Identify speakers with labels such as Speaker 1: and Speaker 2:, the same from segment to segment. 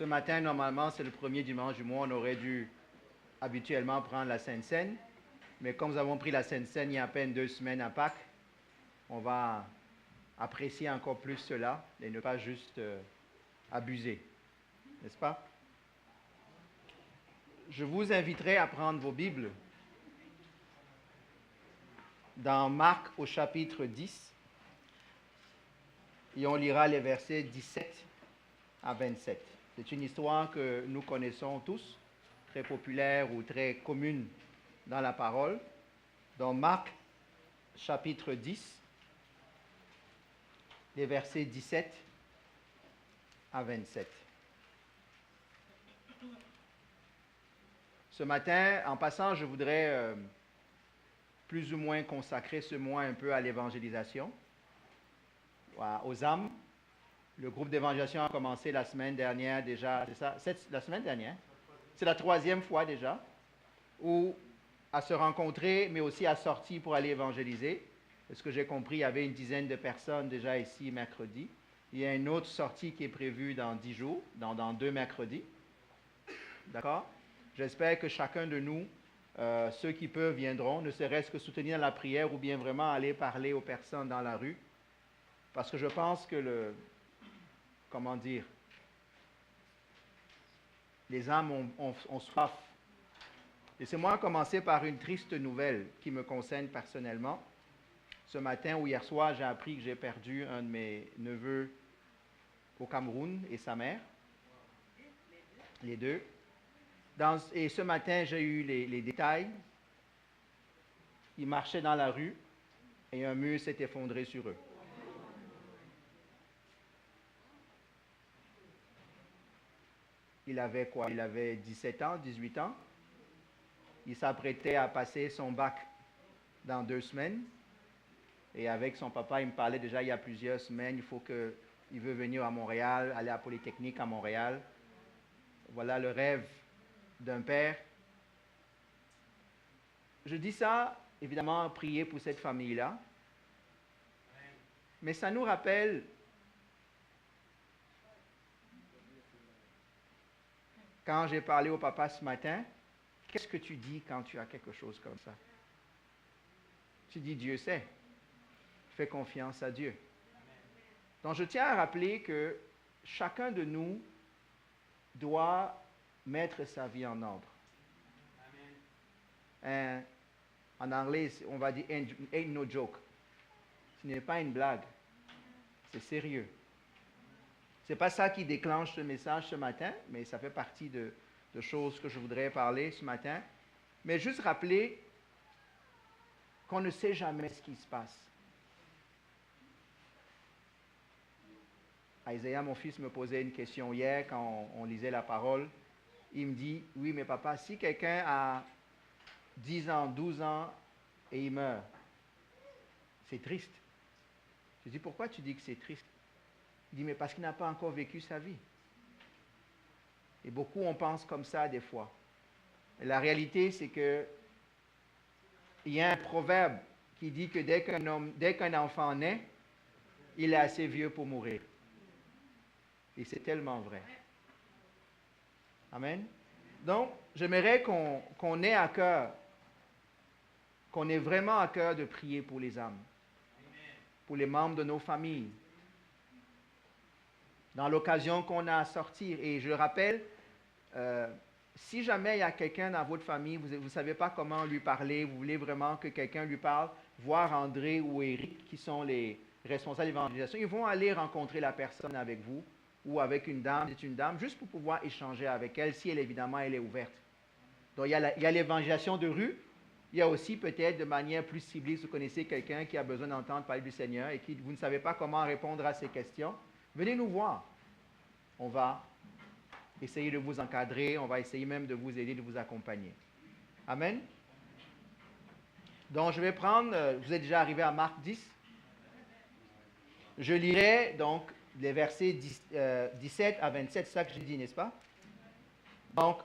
Speaker 1: Ce matin, normalement, c'est le premier dimanche du mois. On aurait dû habituellement prendre la Sainte Seine. Mais comme nous avons pris la Sainte Seine il y a à peine 2 semaines à Pâques, on va apprécier encore plus cela et ne pas juste abuser. N'est-ce pas? Je vous inviterai à prendre vos Bibles dans Marc au chapitre 10 et on lira les versets 17 à 27. C'est une histoire que nous connaissons tous, très populaire ou très commune dans la parole. Dans Marc chapitre 10, les versets 17 à 27. Ce matin, en passant, je voudrais plus ou moins consacrer ce mois un peu à l'évangélisation, aux âmes. Le groupe d'évangélisation a commencé la semaine dernière déjà, c'est ça? La semaine dernière? C'est la 3e fois déjà, où à se rencontrer, mais aussi à sortir pour aller évangéliser. Ce que j'ai compris, il y avait une dizaine de personnes déjà ici mercredi. Il y a une autre sortie qui est prévue dans 10 jours, dans 2 mercredis. D'accord? J'espère que chacun de nous, ceux qui peuvent, viendront, ne serait-ce que soutenir la prière ou bien vraiment aller parler aux personnes dans la rue. Parce que je pense que les âmes ont soif. Laissez-moi commencer par une triste nouvelle qui me concerne personnellement. Ce matin ou hier soir, j'ai appris que j'ai perdu un de mes neveux au Cameroun et sa mère, les deux. Et ce matin, j'ai eu les détails. Ils marchaient dans la rue et un mur s'est effondré sur eux. Il avait quoi? Il avait 17 ans, 18 ans. Il s'apprêtait à passer son bac dans 2 semaines. Et avec son papa, il me parlait déjà il y a plusieurs semaines, il veut venir à Montréal, aller à Polytechnique à Montréal. Voilà le rêve d'un père. Je dis ça, évidemment, prier pour cette famille-là. Mais ça nous rappelle quand j'ai parlé au papa ce matin, qu'est-ce que tu dis quand tu as quelque chose comme ça? Tu dis Dieu sait. Fais confiance à Dieu. Donc je tiens à rappeler que chacun de nous doit mettre sa vie en ordre. En anglais, on va dire ain't no joke. Ce n'est pas une blague. C'est sérieux. Ce n'est pas ça qui déclenche ce message ce matin, mais ça fait partie de choses que je voudrais parler ce matin. Mais juste rappeler qu'on ne sait jamais ce qui se passe. Isaiah, mon fils, me posait une question hier quand on lisait la parole. Il me dit, oui, mais papa, si quelqu'un a 10 ans, 12 ans et il meurt, c'est triste. Je dis, pourquoi tu dis que c'est triste? Il dit, mais parce qu'il n'a pas encore vécu sa vie. Et beaucoup, on pense comme ça des fois. Et la réalité, c'est que il y a un proverbe qui dit que dès qu'un enfant naît, il est assez vieux pour mourir. Et c'est tellement vrai. Amen. Donc, j'aimerais qu'on ait à cœur, qu'on ait vraiment à cœur de prier pour les âmes, pour les membres de nos familles, dans l'occasion qu'on a à sortir. Et je rappelle, si jamais il y a quelqu'un dans votre famille, vous ne savez pas comment lui parler, vous voulez vraiment que quelqu'un lui parle, voir André ou Eric, qui sont les responsables d'évangélisation, ils vont aller rencontrer la personne avec vous, ou avec une dame, c'est une dame, juste pour pouvoir échanger avec elle, si elle, évidemment, elle est ouverte. Donc, il y a l'évangélisation de rue, il y a aussi peut-être de manière plus ciblée, si vous connaissez quelqu'un qui a besoin d'entendre parler du Seigneur et qui vous ne savez pas comment répondre à ces questions, venez nous voir. On va essayer de vous encadrer, on va essayer même de vous aider, de vous accompagner. Amen. Donc, je vais prendre, vous êtes déjà arrivé à Marc 10. Je lirai donc les versets 17 à 27, c'est ça que j'ai dit, n'est-ce pas? Donc,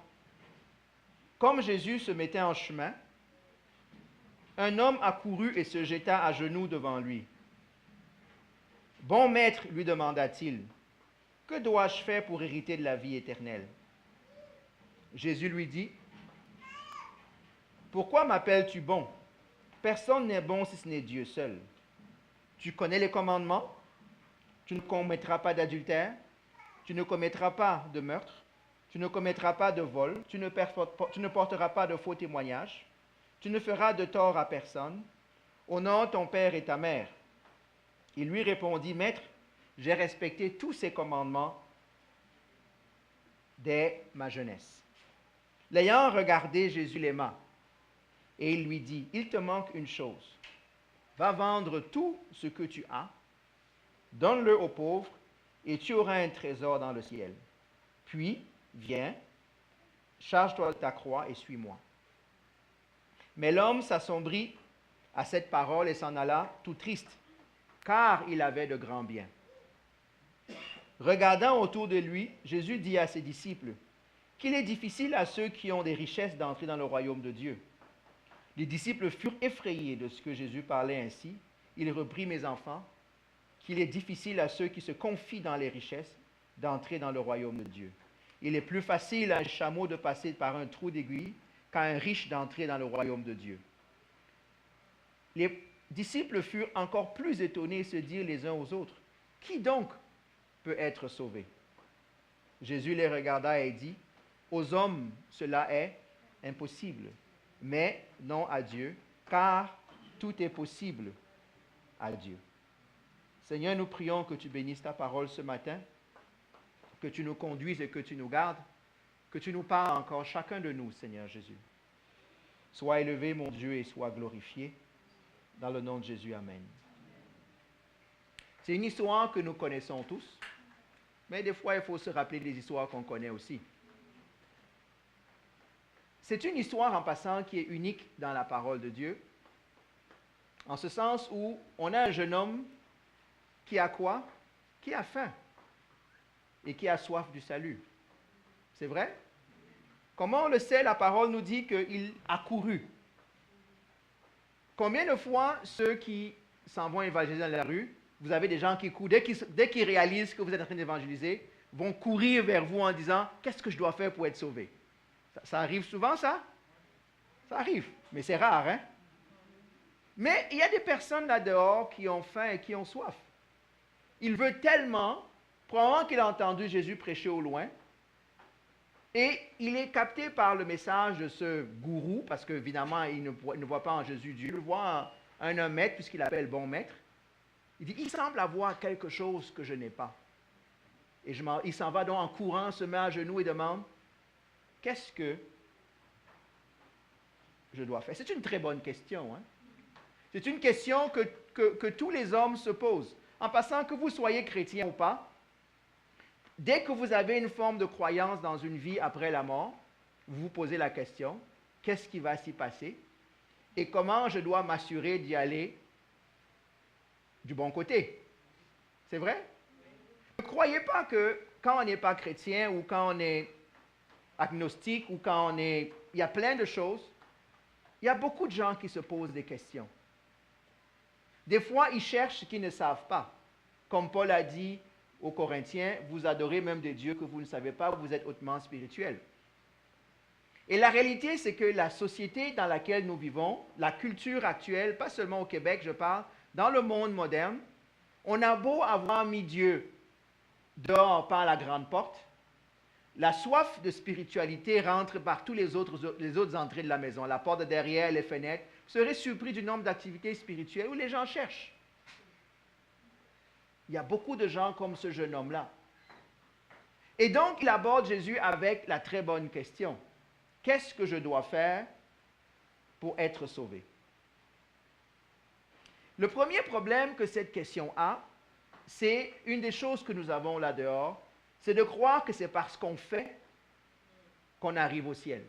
Speaker 1: comme Jésus se mettait en chemin, un homme accourut et se jeta à genoux devant lui. « Bon maître, lui demanda-t-il, que dois-je faire pour hériter de la vie éternelle? Jésus lui dit, pourquoi m'appelles-tu bon? Personne n'est bon si ce n'est Dieu seul. Tu connais les commandements? Tu ne commettras pas d'adultère, tu ne commettras pas de meurtre, tu ne commettras pas de vol, tu ne porteras pas de faux témoignages, tu ne feras de tort à personne, honore ton père et ta mère. Il lui répondit, Maître, j'ai respecté tous ces commandements dès ma jeunesse. L'ayant regardé, Jésus l'aima, et il lui dit, il te manque une chose. Va vendre tout ce que tu as, donne-le aux pauvres, et tu auras un trésor dans le ciel. Puis, viens, charge-toi de ta croix et suis-moi. Mais l'homme s'assombrit à cette parole et s'en alla tout triste, car il avait de grands biens. Regardant autour de lui, Jésus dit à ses disciples qu'il est difficile à ceux qui ont des richesses d'entrer dans le royaume de Dieu. Les disciples furent effrayés de ce que Jésus parlait ainsi. Il reprit, mes enfants, qu'il est difficile à ceux qui se confient dans les richesses d'entrer dans le royaume de Dieu. Il est plus facile à un chameau de passer par un trou d'aiguille qu'à un riche d'entrer dans le royaume de Dieu. Les disciples furent encore plus étonnés et se dirent les uns aux autres, « Qui donc peut être sauvé? » Jésus les regarda et dit, « Aux hommes, cela est impossible, mais non à Dieu, car tout est possible à Dieu. » Seigneur, nous prions que tu bénisses ta parole ce matin, que tu nous conduises et que tu nous gardes, que tu nous parles encore chacun de nous, Seigneur Jésus. Sois élevé, mon Dieu, et sois glorifié. Dans le nom de Jésus, Amen. C'est une histoire que nous connaissons tous, mais des fois, il faut se rappeler des histoires qu'on connaît aussi. C'est une histoire, en passant, qui est unique dans la parole de Dieu, en ce sens où on a un jeune homme qui a quoi? Qui a faim et qui a soif du salut. C'est vrai? Comment on le sait? La parole nous dit qu'il a couru. Combien de fois ceux qui s'en vont évangéliser dans la rue, vous avez des gens qui courent, dès qu'ils réalisent que vous êtes en train d'évangéliser, vont courir vers vous en disant « Qu'est-ce que je dois faire pour être sauvé? » Ça arrive souvent, ça? Ça arrive, mais c'est rare, hein? Mais il y a des personnes là-dehors qui ont faim et qui ont soif. Il veut tellement, probablement qu'il a entendu Jésus prêcher au loin, et il est capté par le message de ce gourou, parce qu'évidemment, il ne voit pas en Jésus Dieu, il le voit en un maître, puisqu'il appelle bon maître. Il dit, il semble avoir quelque chose que je n'ai pas. Et il s'en va donc en courant, se met à genoux et demande, qu'est-ce que je dois faire? C'est une très bonne question. Hein? C'est une question que tous les hommes se posent. En passant, que vous soyez chrétien ou pas, dès que vous avez une forme de croyance dans une vie après la mort, vous vous posez la question, qu'est-ce qui va s'y passer et comment je dois m'assurer d'y aller du bon côté? C'est vrai? Ne croyez pas que quand on n'est pas chrétien ou quand on est agnostique ou quand on est... Il y a plein de choses. Il y a beaucoup de gens qui se posent des questions. Des fois, ils cherchent ce qu'ils ne savent pas. Comme Paul a dit aux Corinthiens, vous adorez même des dieux que vous ne savez pas, vous êtes hautement spirituels. Et la réalité, c'est que la société dans laquelle nous vivons, la culture actuelle, pas seulement au Québec, je parle, dans le monde moderne, on a beau avoir mis Dieu dehors par la grande porte, la soif de spiritualité rentre par tous les autres entrées de la maison, la porte de derrière, les fenêtres. Vous serez surpris du nombre d'activités spirituelles où les gens cherchent. Il y a beaucoup de gens comme ce jeune homme-là. Et donc, il aborde Jésus avec la très bonne question. Qu'est-ce que je dois faire pour être sauvé? Le premier problème que cette question a, c'est une des choses que nous avons là dehors, c'est de croire que c'est parce qu'on fait qu'on arrive au ciel.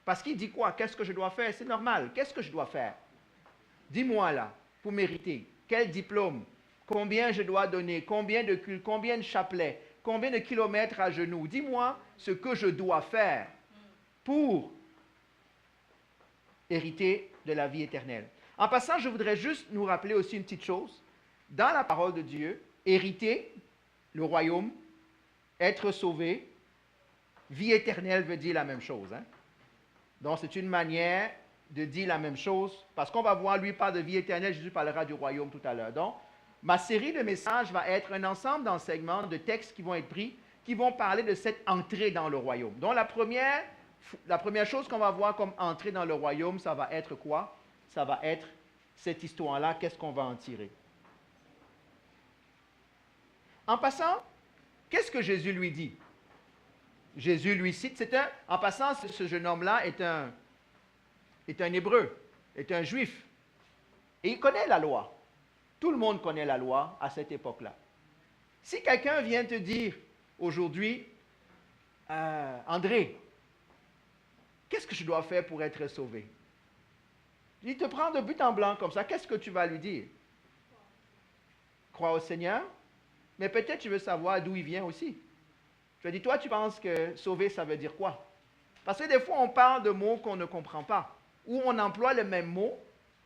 Speaker 1: Parce qu'il dit quoi? Qu'est-ce que je dois faire? C'est normal. Qu'est-ce que je dois faire? Dis-moi là, pour mériter. Quel diplôme? Combien je dois donner? Combien de cultes? Combien de chapelets? Combien de kilomètres à genoux? Dis-moi ce que je dois faire pour hériter de la vie éternelle. En passant, je voudrais juste nous rappeler aussi une petite chose. Dans la parole de Dieu, hériter, le royaume, être sauvé, vie éternelle veut dire la même chose. Hein? Donc, c'est une manière de dire la même chose, parce qu'on va voir, lui parle de vie éternelle, Jésus parlera du royaume tout à l'heure. Donc, ma série de messages va être un ensemble d'enseignements, de textes qui vont être pris, qui vont parler de cette entrée dans le royaume. Donc, la première chose qu'on va voir comme entrée dans le royaume, ça va être quoi? Ça va être cette histoire-là, qu'est-ce qu'on va en tirer? En passant, qu'est-ce que Jésus lui dit? Jésus lui cite, en passant, ce jeune homme-là est un Hébreu, est un Juif. Et il connaît la loi. Tout le monde connaît la loi à cette époque-là. Si quelqu'un vient te dire aujourd'hui, André, qu'est-ce que je dois faire pour être sauvé? Il te prend de but en blanc comme ça, qu'est-ce que tu vas lui dire? Crois au Seigneur, mais peut-être tu veux savoir d'où il vient aussi. Je lui dis, toi, tu penses que sauver, ça veut dire quoi? Parce que des fois, on parle de mots qu'on ne comprend pas, ou on emploie le même mot,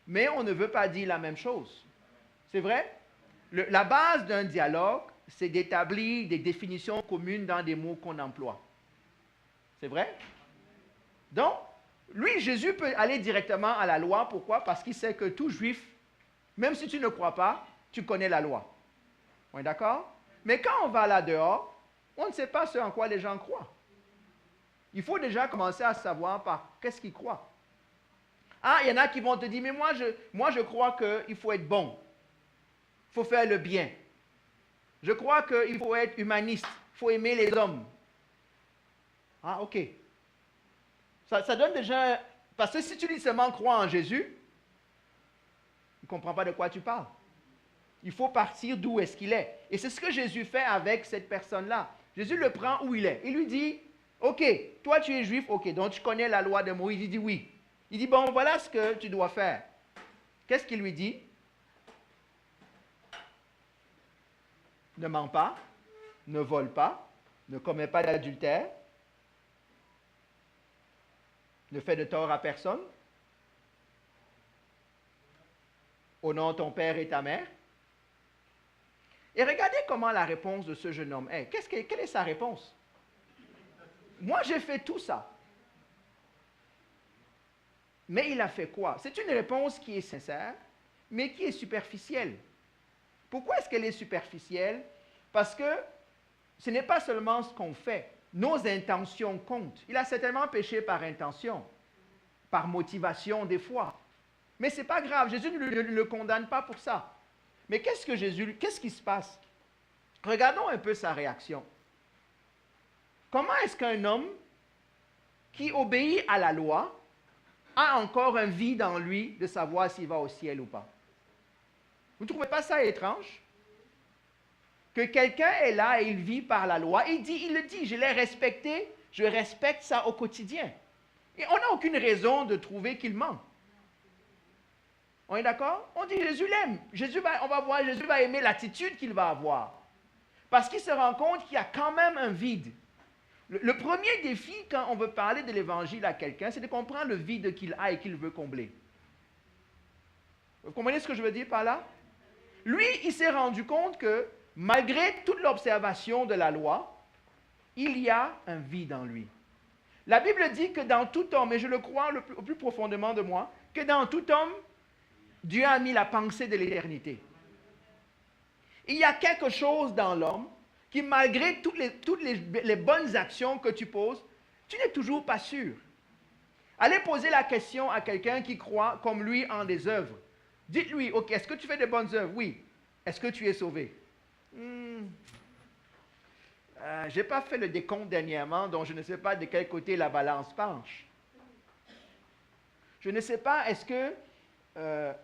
Speaker 1: mais on ne veut pas dire la même chose. C'est vrai? La base d'un dialogue, c'est d'établir des définitions communes dans des mots qu'on emploie. C'est vrai? Donc, lui, Jésus peut aller directement à la loi. Pourquoi? Parce qu'il sait que tout juif, même si tu ne crois pas, tu connais la loi. On est d'accord? Mais quand on va là dehors, on ne sait pas ce en quoi les gens croient. Il faut déjà commencer à savoir par qu'est-ce qu'ils croient. Ah, il y en a qui vont te dire, mais moi je crois qu'il faut être bon. Il faut faire le bien. Je crois qu'il faut être humaniste. Il faut aimer les hommes. Ah, ok. Ça donne déjà... Parce que si tu dis seulement croire en Jésus, il ne comprend pas de quoi tu parles. Il faut partir d'où est-ce qu'il est. Et c'est ce que Jésus fait avec cette personne-là. Jésus le prend où il est. Il lui dit, ok, toi tu es juif, ok, donc tu connais la loi de Moïse. Il dit oui. Il dit, bon, voilà ce que tu dois faire. Qu'est-ce qu'il lui dit? Ne mens pas, ne vole pas, ne commets pas d'adultère, ne fais de tort à personne, honore ton père et ta mère. Et regardez comment la réponse de ce jeune homme est. Quelle est sa réponse? Moi, j'ai fait tout ça. Mais il a fait quoi? C'est une réponse qui est sincère, mais qui est superficielle. Pourquoi est-ce qu'elle est superficielle? Parce que ce n'est pas seulement ce qu'on fait. Nos intentions comptent. Il a certainement péché par intention, par motivation des fois. Mais ce n'est pas grave. Jésus ne le condamne pas pour ça. Mais qu'est-ce qui se passe? Regardons un peu sa réaction. Comment est-ce qu'un homme qui obéit à la loi a encore un vide en lui de savoir s'il va au ciel ou pas? Vous ne trouvez pas ça étrange? Que quelqu'un est là et il vit par la loi. Il le dit, je l'ai respecté, je respecte ça au quotidien. Et on n'a aucune raison de trouver qu'il ment. On est d'accord? On dit Jésus l'aime. On va voir, Jésus va aimer l'attitude qu'il va avoir. Parce qu'il se rend compte qu'il y a quand même un vide. Le premier défi, quand on veut parler de l'évangile à quelqu'un, c'est de comprendre le vide qu'il a et qu'il veut combler. Vous comprenez ce que je veux dire par là? Lui, il s'est rendu compte que malgré toute l'observation de la loi, il y a un vide en lui. La Bible dit que dans tout homme, et je le crois au plus profondément de moi, que dans tout homme, Dieu a mis la pensée de l'éternité. Il y a quelque chose dans l'homme qui, malgré toutes les bonnes actions que tu poses, tu n'es toujours pas sûr. Allez poser la question à quelqu'un qui croit comme lui en des œuvres. Dites-lui, ok, est-ce que tu fais de bonnes œuvres? Oui. Est-ce que tu es sauvé? Je n'ai pas fait le décompte dernièrement, donc je ne sais pas de quel côté la balance penche. Je ne sais pas, est-ce que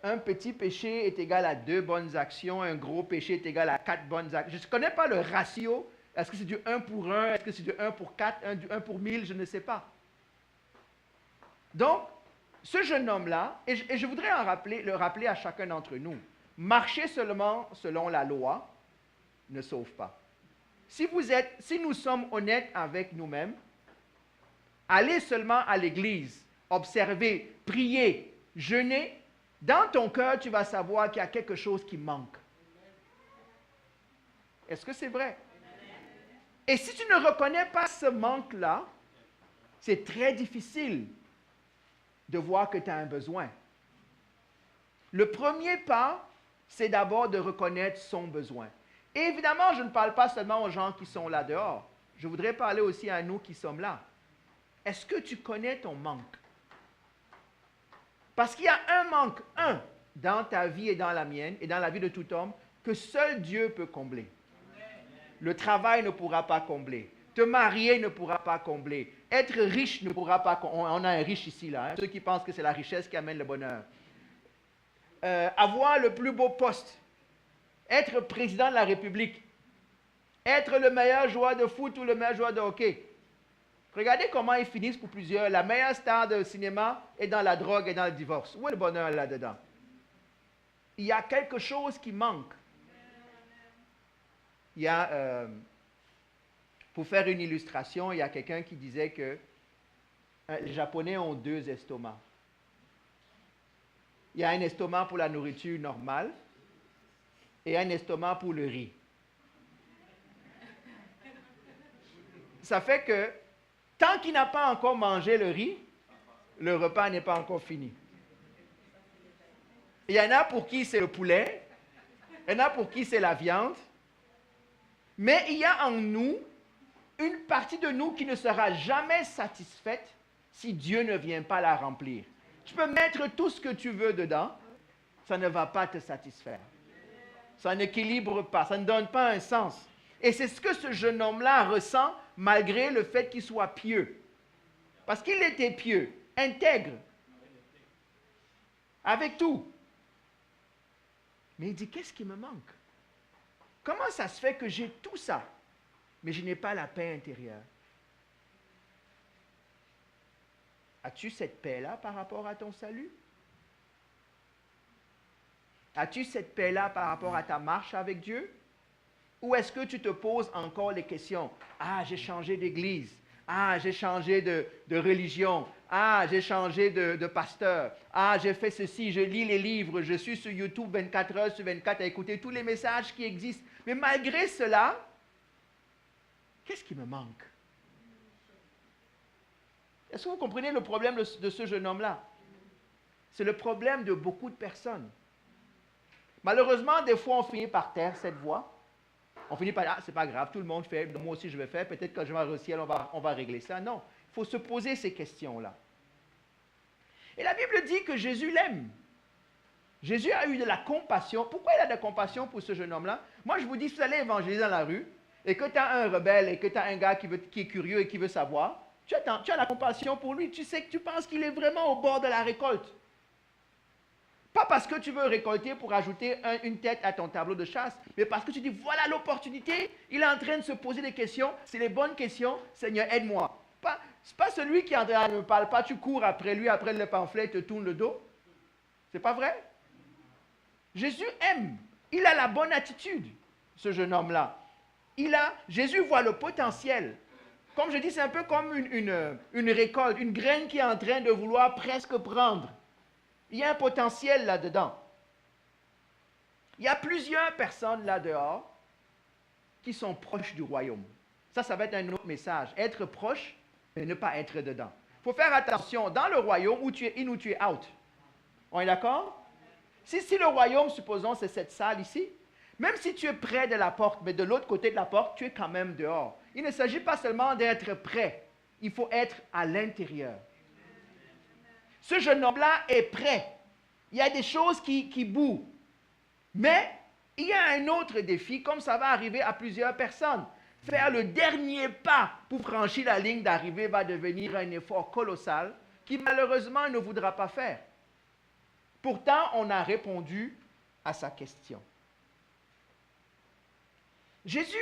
Speaker 1: un petit péché est égal à 2 bonnes actions, un gros péché est égal à 4 bonnes actions. Je ne connais pas le ratio. Est-ce que c'est du 1 pour 1? Est-ce que c'est du 1 pour 4? Du 1 pour 1000? Je ne sais pas. Donc, ce jeune homme-là, et je voudrais le rappeler à chacun d'entre nous, marcher seulement selon la loi ne sauve pas. Si nous sommes honnêtes avec nous-mêmes, aller seulement à l'église, observer, prier, jeûner, dans ton cœur, tu vas savoir qu'il y a quelque chose qui manque. Est-ce que c'est vrai? Et si tu ne reconnais pas ce manque-là, c'est très difficile de voir que tu as un besoin. Le premier pas, c'est d'abord de reconnaître son besoin. Et évidemment, je ne parle pas seulement aux gens qui sont là dehors. Je voudrais parler aussi à nous qui sommes là. Est-ce que tu connais ton manque? Parce qu'il y a un manque, dans ta vie et dans la mienne et dans la vie de tout homme, que seul Dieu peut combler. Le travail ne pourra pas combler. Te marier ne pourra pas combler. Être riche ne pourra pas combler. On a un riche ici, là. Ceux qui pensent que c'est la richesse qui amène le bonheur. Avoir le plus beau poste. Être président de la République. Être le meilleur joueur de foot ou le meilleur joueur de hockey. Regardez comment ils finissent pour plusieurs. La meilleure star de cinéma est dans la drogue et dans le divorce. Où est le bonheur là-dedans? Il y a quelque chose qui manque. Il y a, pour faire une illustration, il y a quelqu'un qui disait que les Japonais ont 2 estomacs. Il y a un estomac pour la nourriture normale et un estomac pour le riz. Ça fait que tant qu'il n'a pas encore mangé le riz, le repas n'est pas encore fini. Il y en a pour qui c'est le poulet, il y en a pour qui c'est la viande, mais il y a en nous une partie de nous qui ne sera jamais satisfaite si Dieu ne vient pas la remplir. Tu peux mettre tout ce que tu veux dedans, ça ne va pas te satisfaire. Ça n'équilibre pas, ça ne donne pas un sens. Et c'est ce que ce jeune homme-là ressent malgré le fait qu'il soit pieux. Parce qu'il était pieux, intègre, avec tout. Mais il dit, qu'est-ce qui me manque? Comment ça se fait que j'ai tout ça, mais je n'ai pas la paix intérieure? As-tu cette paix-là par rapport à ton salut? As-tu cette paix-là par rapport à ta marche avec Dieu? Ou est-ce que tu te poses encore les questions? Ah, j'ai changé d'église. Ah, j'ai changé de religion. Ah, j'ai changé de pasteur. Ah, j'ai fait ceci, je lis les livres, je suis sur YouTube 24 heures sur 24 à écouter tous les messages qui existent. Mais malgré cela, qu'est-ce qui me manque? Est-ce que vous comprenez le problème de ce jeune homme-là? C'est le problème de beaucoup de personnes. Malheureusement, des fois, on finit par taire cette voix. On finit par dire, ah, c'est pas grave, tout le monde fait, moi aussi je vais faire, peut-être quand je vais au ciel, on va régler ça. Non, il faut se poser ces questions-là. Et la Bible dit que Jésus l'aime. Jésus a eu de la compassion. Pourquoi il a de la compassion pour ce jeune homme-là? Moi, je vous dis, si vous allez évangéliser dans la rue, et que tu as un rebelle, et que tu as un gars qui est curieux et qui veut savoir, tu as la compassion pour lui. Tu sais que tu penses qu'il est vraiment au bord de la récolte. Pas parce que tu veux récolter pour ajouter une tête à ton tableau de chasse, mais parce que tu dis, voilà l'opportunité, il est en train de se poser des questions, c'est les bonnes questions, Seigneur, aide-moi. Ce n'est pas celui qui est en train de ne parle pas, tu cours après lui, après le pamphlet, te tourne le dos. C'est pas vrai? Jésus aime, il a la bonne attitude, ce jeune homme-là. Jésus voit le potentiel. Comme je dis, c'est un peu comme une récolte, une graine qui est en train de vouloir presque prendre. Il y a un potentiel là-dedans. Il y a plusieurs personnes là-dehors qui sont proches du royaume. Ça va être un autre message. Être proche, mais ne pas être dedans. Il faut faire attention. Dans le royaume, où tu es in ou tu es out. On est d'accord? Si le royaume, supposons, c'est cette salle ici, même si tu es près de la porte, mais de l'autre côté de la porte, tu es quand même dehors. Il ne s'agit pas seulement d'être prêt. Il faut être à l'intérieur. Ce jeune homme-là est prêt. Il y a des choses qui bougent. Mais il y a un autre défi, comme ça va arriver à plusieurs personnes. Faire le dernier pas pour franchir la ligne d'arrivée va devenir un effort colossal qui malheureusement ne voudra pas faire. Pourtant, on a répondu à sa question. Jésus,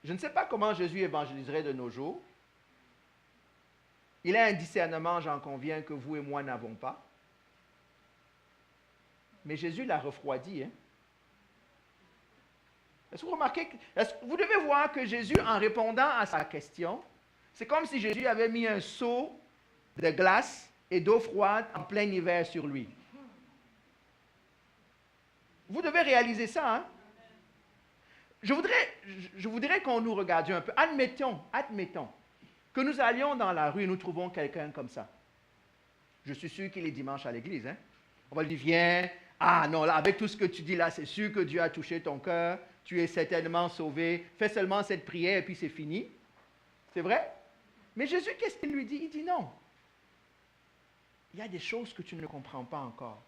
Speaker 1: je ne sais pas comment Jésus évangéliserait de nos jours. Il a un discernement, j'en conviens, que vous et moi n'avons pas. Mais Jésus l'a refroidi. Hein? Est-ce que vous remarquez vous devez voir que Jésus, en répondant à sa question, c'est comme si Jésus avait mis un seau de glace et d'eau froide en plein hiver sur lui. Vous devez réaliser ça. Hein? je voudrais qu'on nous regardions un peu. Admettons que nous allions dans la rue et nous trouvons quelqu'un comme ça. Je suis sûr qu'il est dimanche à l'église. Hein? On va lui dire, viens. Ah non, là, avec tout ce que tu dis là, c'est sûr que Dieu a touché ton cœur. Tu es certainement sauvé. Fais seulement cette prière et puis c'est fini. C'est vrai? Mais Jésus, qu'est-ce qu'il lui dit? Il dit non. Il y a des choses que tu ne comprends pas encore.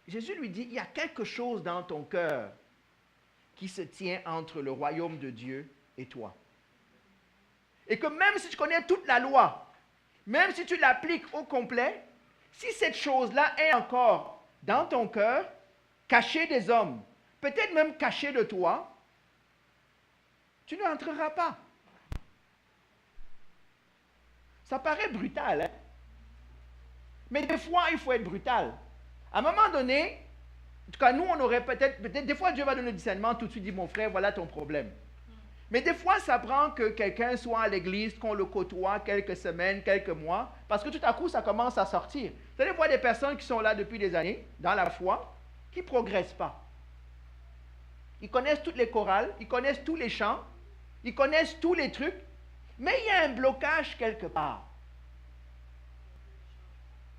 Speaker 1: Jésus lui dit, il y a quelque chose dans ton cœur qui se tient entre le royaume de Dieu et toi. Et que même si tu connais toute la loi, même si tu l'appliques au complet, si cette chose-là est encore dans ton cœur, cachée des hommes, peut-être même cachée de toi, tu n'entreras pas. Ça paraît brutal, hein? Mais des fois, il faut être brutal. À un moment donné, en tout cas, nous, on aurait peut-être, des fois, Dieu va donner le discernement, tout de suite, dit, mon frère, voilà ton problème. Mais des fois, ça prend que quelqu'un soit à l'église, qu'on le côtoie quelques semaines, quelques mois, parce que tout à coup, ça commence à sortir. Vous allez voir des personnes qui sont là depuis des années, dans la foi, qui ne progressent pas. Ils connaissent toutes les chorales, ils connaissent tous les chants, ils connaissent tous les trucs, mais il y a un blocage quelque part.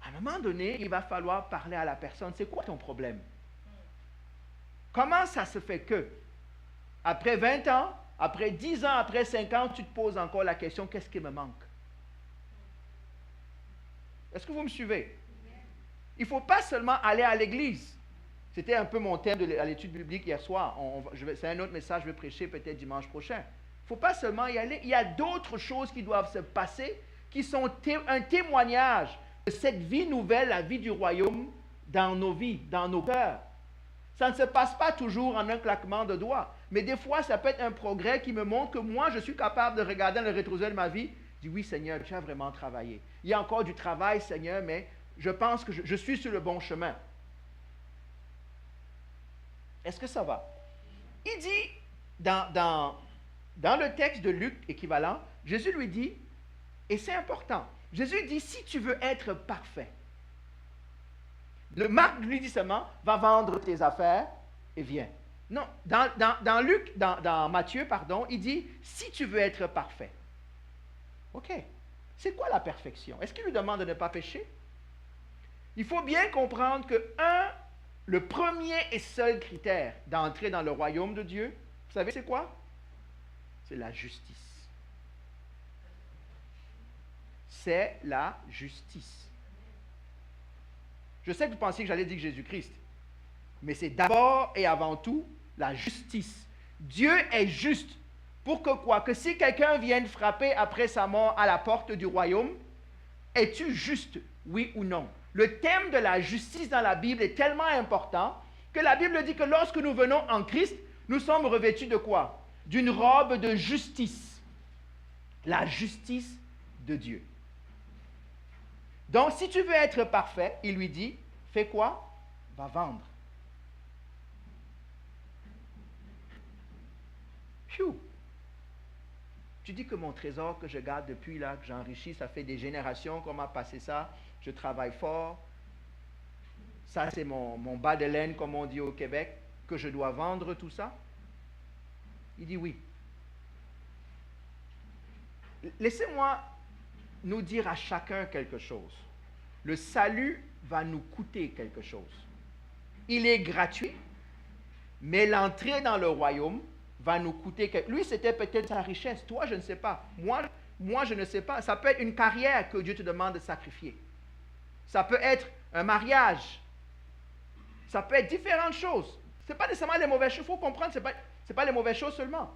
Speaker 1: À un moment donné, il va falloir parler à la personne. C'est quoi ton problème? Comment ça se fait que, après 20 ans, après 10 ans, après 5 ans, tu te poses encore la question, qu'est-ce qui me manque? Est-ce que vous me suivez? Il ne faut pas seulement aller à l'église. C'était un peu mon thème à l'étude biblique hier soir. C'est un autre message que je vais prêcher peut-être dimanche prochain. Il ne faut pas seulement y aller. Il y a d'autres choses qui doivent se passer, qui sont un témoignage de cette vie nouvelle, la vie du royaume, dans nos vies, dans nos cœurs. Ça ne se passe pas toujours en un claquement de doigts. Mais des fois, ça peut être un progrès qui me montre que moi, je suis capable de regarder dans le rétroviseur de ma vie. Je dis, oui, Seigneur, tu as vraiment travaillé. Il y a encore du travail, Seigneur, mais je pense que je suis sur le bon chemin. Est-ce que ça va? Il dit, dans le texte de Luc équivalent, Jésus lui dit, et c'est important, Jésus dit, si tu veux être parfait, le Marc lui dit seulement, va vendre tes affaires et viens. Non, dans Matthieu, pardon, il dit, si tu veux être parfait. OK. C'est quoi la perfection? Est-ce qu'il lui demande de ne pas pécher? Il faut bien comprendre que, le premier et seul critère d'entrer dans le royaume de Dieu, vous savez c'est quoi? C'est la justice. C'est la justice. Je sais que vous pensiez que j'allais dire Jésus-Christ, mais c'est d'abord et avant tout la justice. Dieu est juste pour que quoi? Que si quelqu'un vienne frapper après sa mort à la porte du royaume, es-tu juste, oui ou non? Le thème de la justice dans la Bible est tellement important que la Bible dit que lorsque nous venons en Christ, nous sommes revêtus de quoi? D'une robe de justice. La justice de Dieu. Donc, si tu veux être parfait, il lui dit, fais quoi? Va vendre. Phew. Tu dis que mon trésor que je garde depuis là, que j'enrichis, ça fait des générations qu'on m'a passé ça, je travaille fort, ça c'est mon bas de laine, comme on dit au Québec, que je dois vendre tout ça? Il dit oui. Laissez-moi nous dire à chacun quelque chose. Le salut va nous coûter quelque chose. Il est gratuit, mais l'entrée dans le royaume va nous coûter quelque chose. Lui, c'était peut-être sa richesse. Toi, je ne sais pas. Moi, je ne sais pas. Ça peut être une carrière que Dieu te demande de sacrifier. Ça peut être un mariage. Ça peut être différentes choses. Ce n'est pas nécessairement les mauvaises choses. Il faut comprendre, ce n'est pas les mauvaises choses seulement.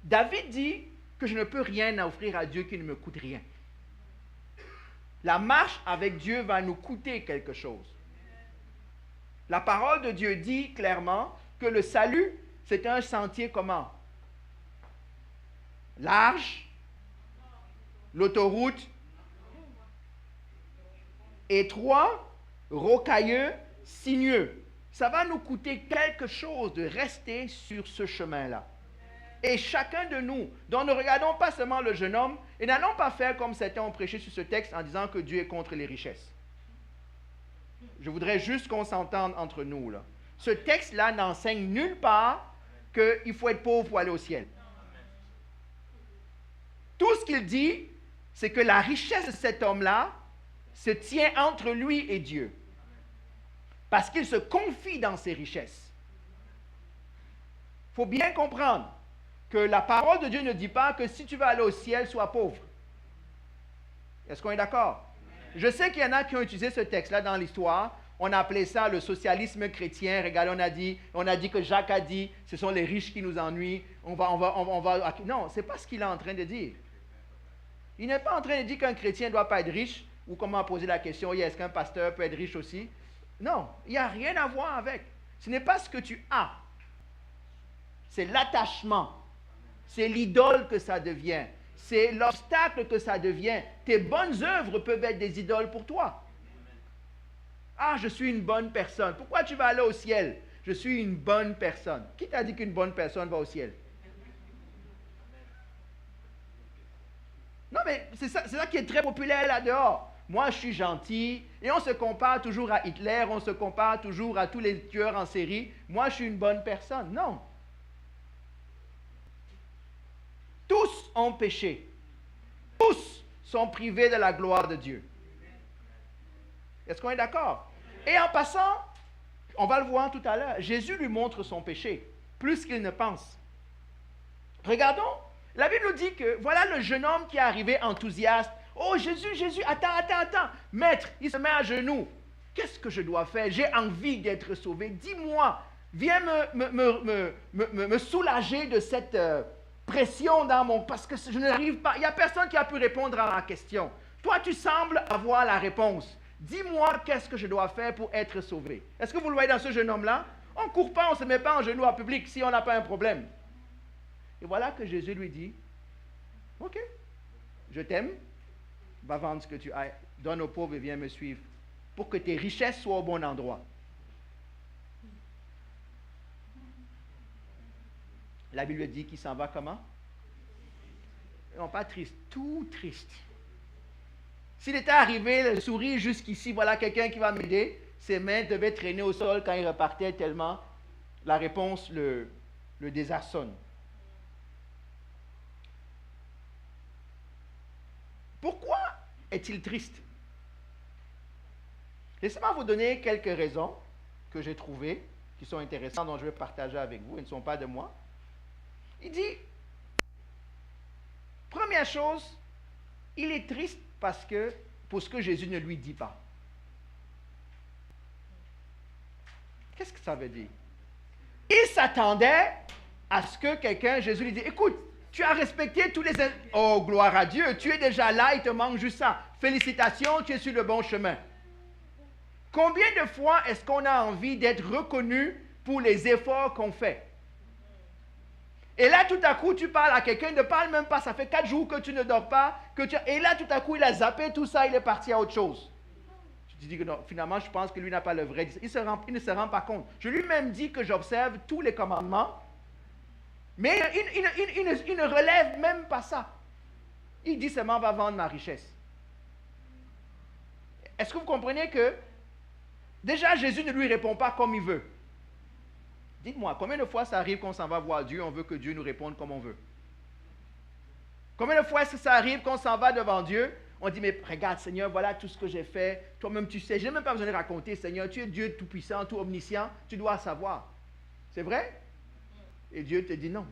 Speaker 1: David dit que je ne peux rien offrir à Dieu qui ne me coûte rien. La marche avec Dieu va nous coûter quelque chose. La parole de Dieu dit clairement que le salut, c'est un sentier comment? Large, l'autoroute, étroit, rocailleux, sinueux. Ça va nous coûter quelque chose de rester sur ce chemin-là. Et chacun de nous, dont ne regardons pas seulement le jeune homme, et n'allons pas faire comme certains ont prêché sur ce texte en disant que Dieu est contre les richesses. Je voudrais juste qu'on s'entende entre nous, là. Ce texte-là n'enseigne nulle part qu'il faut être pauvre pour aller au ciel. Tout ce qu'il dit, c'est que la richesse de cet homme-là se tient entre lui et Dieu. Parce qu'il se confie dans ses richesses. Il faut bien comprendre que la parole de Dieu ne dit pas que si tu veux aller au ciel, sois pauvre. Est-ce qu'on est d'accord? Je sais qu'il y en a qui ont utilisé ce texte-là dans l'histoire. On a appelé ça le socialisme chrétien. Regardez, on a dit que Jacques a dit, ce sont les riches qui nous ennuient. Non, ce n'est pas ce qu'il est en train de dire. Il n'est pas en train de dire qu'un chrétien ne doit pas être riche, ou comment poser la question, est-ce qu'un pasteur peut être riche aussi? Non, il n'y a rien à voir avec. Ce n'est pas ce que tu as. C'est l'attachement. C'est l'idole que ça devient. C'est l'obstacle que ça devient. Tes bonnes œuvres peuvent être des idoles pour toi. Ah, je suis une bonne personne. Pourquoi tu vas aller au ciel? Je suis une bonne personne. Qui t'a dit qu'une bonne personne va au ciel? Non, mais c'est ça qui est très populaire là-dehors. Moi, je suis gentil. Et on se compare toujours à Hitler, on se compare toujours à tous les tueurs en série. Moi, je suis une bonne personne. Non. Tous ont péché. Tous sont privés de la gloire de Dieu. Est-ce qu'on est d'accord? Et en passant, on va le voir tout à l'heure, Jésus lui montre son péché, plus qu'il ne pense. Regardons, la Bible nous dit que voilà le jeune homme qui est arrivé enthousiaste. Oh Jésus, Jésus, attends. Maître, il se met à genoux. Qu'est-ce que je dois faire? J'ai envie d'être sauvé. Dis-moi, viens me soulager de cette pression dans mon... Parce que je n'arrive pas. Il n'y a personne qui a pu répondre à ma question. Toi, tu sembles avoir la réponse. Dis-moi qu'est-ce que je dois faire pour être sauvé. Est-ce que vous le voyez dans ce jeune homme-là? On ne court pas, on ne se met pas en genoux en public si on n'a pas un problème. Et voilà que Jésus lui dit, ok, je t'aime, va vendre ce que tu as, donne aux pauvres et viens me suivre, pour que tes richesses soient au bon endroit. La Bible dit qu'il s'en va comment? Non, pas triste, tout triste. S'il était arrivé, le sourire jusqu'ici, voilà quelqu'un qui va m'aider, ses mains devaient traîner au sol quand il repartait tellement la réponse le désarçonne. Pourquoi est-il triste? Laissez-moi vous donner quelques raisons que j'ai trouvées, qui sont intéressantes, dont je vais partager avec vous, elles ne sont pas de moi. Il dit, première chose, il est triste pour ce que Jésus ne lui dit pas. Qu'est-ce que ça veut dire? Il s'attendait à ce que Jésus lui dise, écoute, tu as respecté tous les... Oh, gloire à Dieu, tu es déjà là, il te manque juste ça. Félicitations, tu es sur le bon chemin. Combien de fois est-ce qu'on a envie d'être reconnu pour les efforts qu'on fait? Et là, tout à coup, tu parles à quelqu'un, ne parle même pas, ça fait 4 jours que tu ne dors pas, et là, tout à coup, il a zappé tout ça, il est parti à autre chose. Tu te dis que non, finalement, je pense que lui n'a pas le vrai... Il ne se rend pas compte. Je lui-même dis que j'observe tous les commandements, mais il ne relève même pas ça. Il dit seulement, va vendre ma richesse. Est-ce que vous comprenez que déjà, Jésus ne lui répond pas comme il veut? Dites-moi, combien de fois ça arrive qu'on s'en va voir Dieu, on veut que Dieu nous réponde comme on veut? Combien de fois est-ce que ça arrive qu'on s'en va devant Dieu, on dit, mais regarde Seigneur, voilà tout ce que j'ai fait, toi-même tu sais, je n'ai même pas besoin de raconter, Seigneur, tu es Dieu tout-puissant, tout omniscient, tu dois savoir. C'est vrai? Et Dieu te dit non.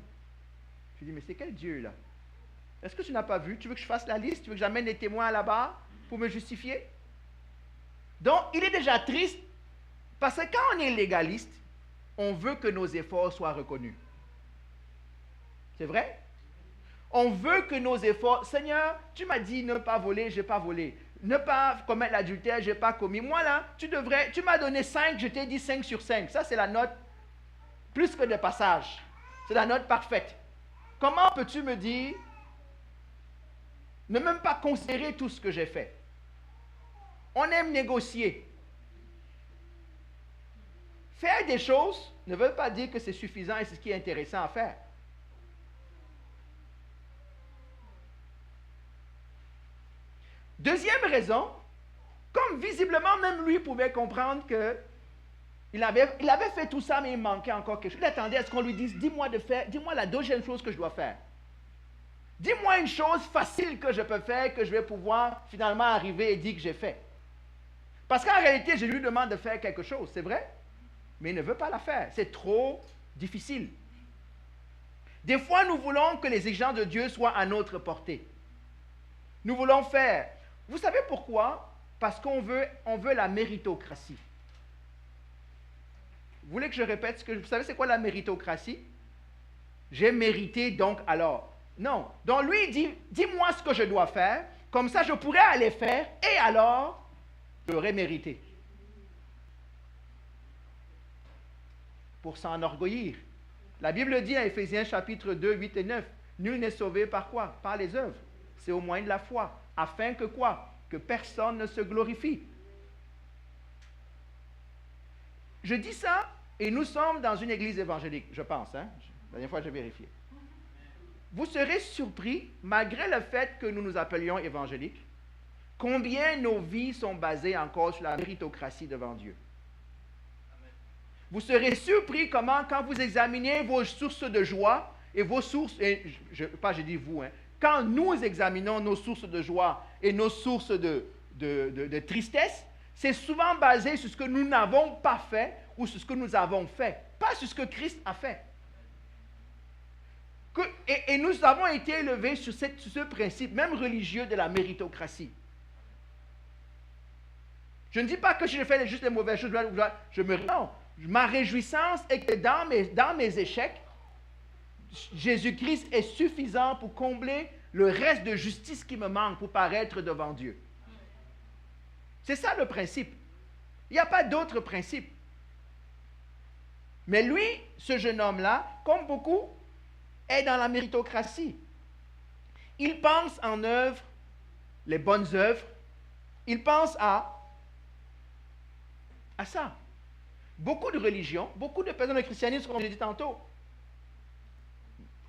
Speaker 1: Tu dis, mais c'est quel Dieu là? Est-ce que tu n'as pas vu? Tu veux que je fasse la liste? Tu veux que j'amène les témoins là-bas pour me justifier? Donc, il est déjà triste parce que quand on est légaliste, on veut que nos efforts soient reconnus. C'est vrai? On veut que nos efforts... Seigneur, tu m'as dit ne pas voler, je n'ai pas volé. Ne pas commettre l'adultère, je n'ai pas commis. Moi là, tu m'as donné 5, je t'ai dit 5 sur 5. Ça, c'est la note plus que de passage. C'est la note parfaite. Comment peux-tu me dire ne même pas considérer tout ce que j'ai fait? On aime négocier. Faire des choses ne veut pas dire que c'est suffisant et c'est ce qui est intéressant à faire. Deuxième raison, Comme visiblement, même lui pouvait comprendre que il avait fait tout ça, mais il manquait encore quelque chose. Il attendait à ce qu'on lui dise, dis-moi la deuxième chose que je dois faire. Dis-moi une chose facile que je peux faire, que je vais pouvoir finalement arriver et dire que j'ai fait. Parce qu'en réalité, je lui demande de faire quelque chose, c'est vrai, mais il ne veut pas la faire. C'est trop difficile. Des fois, nous voulons que les exigences de Dieu soient à notre portée. Nous voulons faire. Vous savez pourquoi? Parce qu'on veut la méritocratie. Vous voulez que je répète ce que vous savez c'est quoi la méritocratie? J'ai mérité donc alors. Non. Donc lui il dit, dis-moi ce que je dois faire, comme ça je pourrais aller faire et alors j'aurais mérité. Pour s'enorgueillir. La Bible dit à Éphésiens chapitre 2, 8 et 9, nul n'est sauvé par quoi? Par les œuvres. C'est au moyen de la foi. Afin que quoi? Que personne ne se glorifie. Je dis ça, et nous sommes dans une église évangélique, je pense. Hein? La dernière fois, j'ai vérifié. Vous serez surpris, malgré le fait que nous nous appelions évangéliques, combien nos vies sont basées encore sur la méritocratie devant Dieu. Vous serez surpris comment, quand vous examinez vos sources de joie et vos sources, et je dis vous, hein, quand nous examinons nos sources de joie et nos sources de tristesse, c'est souvent basé sur ce que nous n'avons pas fait ou sur ce que nous avons fait, pas sur ce que Christ a fait. Et nous avons été élevés sur ce principe, même religieux, de la méritocratie. Je ne dis pas que si je fais juste les mauvaises choses, non. Ma réjouissance est que dans mes échecs, Jésus-Christ est suffisant pour combler le reste de justice qui me manque pour paraître devant Dieu. C'est ça le principe. Il n'y a pas d'autre principe. Mais lui, ce jeune homme-là, comme beaucoup, est dans la méritocratie. Il pense en œuvre, les bonnes œuvres. Il pense à ça. Beaucoup de religions, beaucoup de personnes du christianisme, comme je l'ai dit tantôt.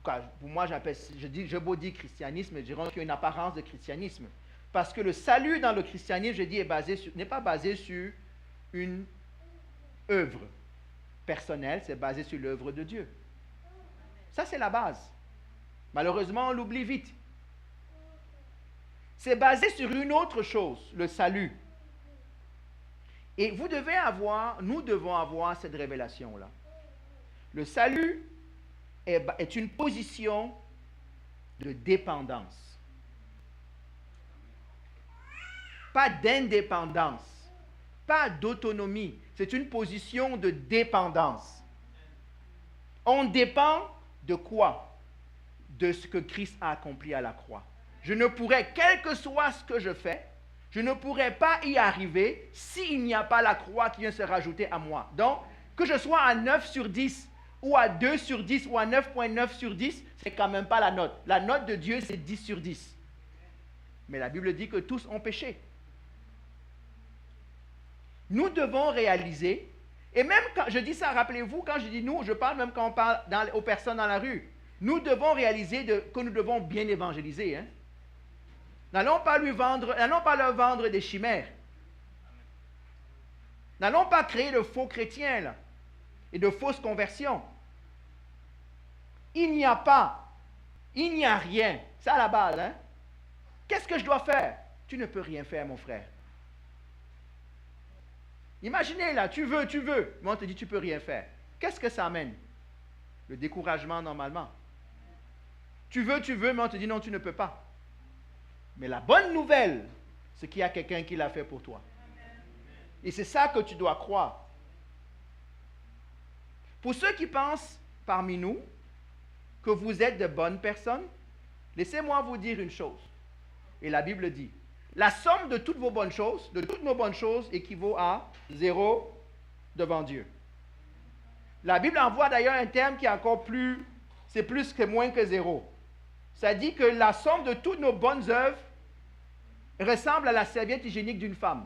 Speaker 1: Pour moi, je beau dire christianisme, je dirais qu'il y a une apparence de christianisme. Parce que le salut dans le christianisme, je dis, n'est pas basé sur une œuvre personnelle, c'est basé sur l'œuvre de Dieu. Ça, c'est la base. Malheureusement, on l'oublie vite. C'est basé sur une autre chose, le salut. Et nous devons avoir cette révélation-là. Le salut est une position de dépendance. Pas d'indépendance, pas d'autonomie. C'est une position de dépendance. On dépend de quoi? De ce que Christ a accompli à la croix. Je ne pourrais, quel que soit ce que je fais, je ne pourrais pas y arriver s'il n'y a pas la croix qui vient se rajouter à moi. Donc, que je sois à 9 sur 10, ou à 2 sur 10, ou à 9,9 sur 10, c'est quand même pas la note. La note de Dieu, c'est 10 sur 10. Mais la Bible dit que tous ont péché. Nous devons réaliser, et même quand je dis ça, rappelez-vous, quand je dis nous, je parle même quand on parle aux personnes dans la rue. Nous devons réaliser que nous devons bien évangéliser. Hein? N'allons pas leur vendre des chimères. N'allons pas créer de faux chrétiens là, et de fausses conversions. Il n'y a rien. C'est à la base. Hein? Qu'est-ce que je dois faire? Tu ne peux rien faire, mon frère. Imaginez là, tu veux, mais on te dit tu ne peux rien faire. Qu'est-ce que ça amène? Le découragement normalement. Tu veux, mais on te dit non, tu ne peux pas. Mais la bonne nouvelle, c'est qu'il y a quelqu'un qui l'a fait pour toi. Et c'est ça que tu dois croire. Pour ceux qui pensent parmi nous que vous êtes de bonnes personnes, laissez-moi vous dire une chose. Et la Bible dit, la somme de toutes vos bonnes choses, de toutes nos bonnes choses, équivaut à 0 devant Dieu. La Bible envoie d'ailleurs un terme qui est encore plus, c'est plus que moins que 0. Ça dit que la somme de toutes nos bonnes œuvres ressemble à la serviette hygiénique d'une femme.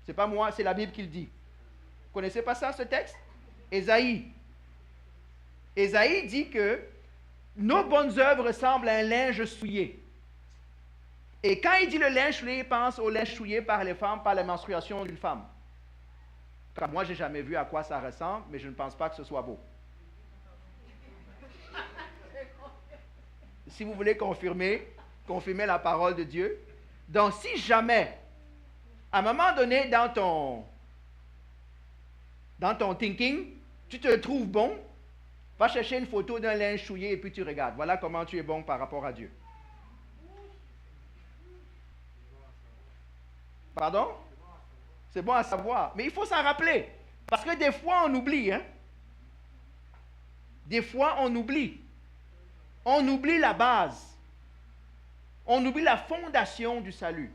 Speaker 1: Ce n'est pas moi, c'est la Bible qui le dit. Vous ne connaissez pas ça, ce texte? Ésaïe. Ésaïe dit que nos bonnes œuvres ressemblent à un linge souillé. Et quand il dit le linge souillé, il pense au linge souillé par les femmes, par la menstruation d'une femme. Comme moi, je n'ai jamais vu à quoi ça ressemble, mais je ne pense pas que ce soit beau. Si vous voulez confirmer la parole de Dieu. Donc, si jamais, à un moment donné, dans ton thinking, tu te trouves bon, va chercher une photo d'un linge souillé et puis tu regardes. Voilà comment tu es bon par rapport à Dieu. Pardon? C'est bon à savoir. Mais il faut s'en rappeler. Parce que des fois, on oublie. Hein? Des fois, on oublie. On oublie la base. On oublie la fondation du salut.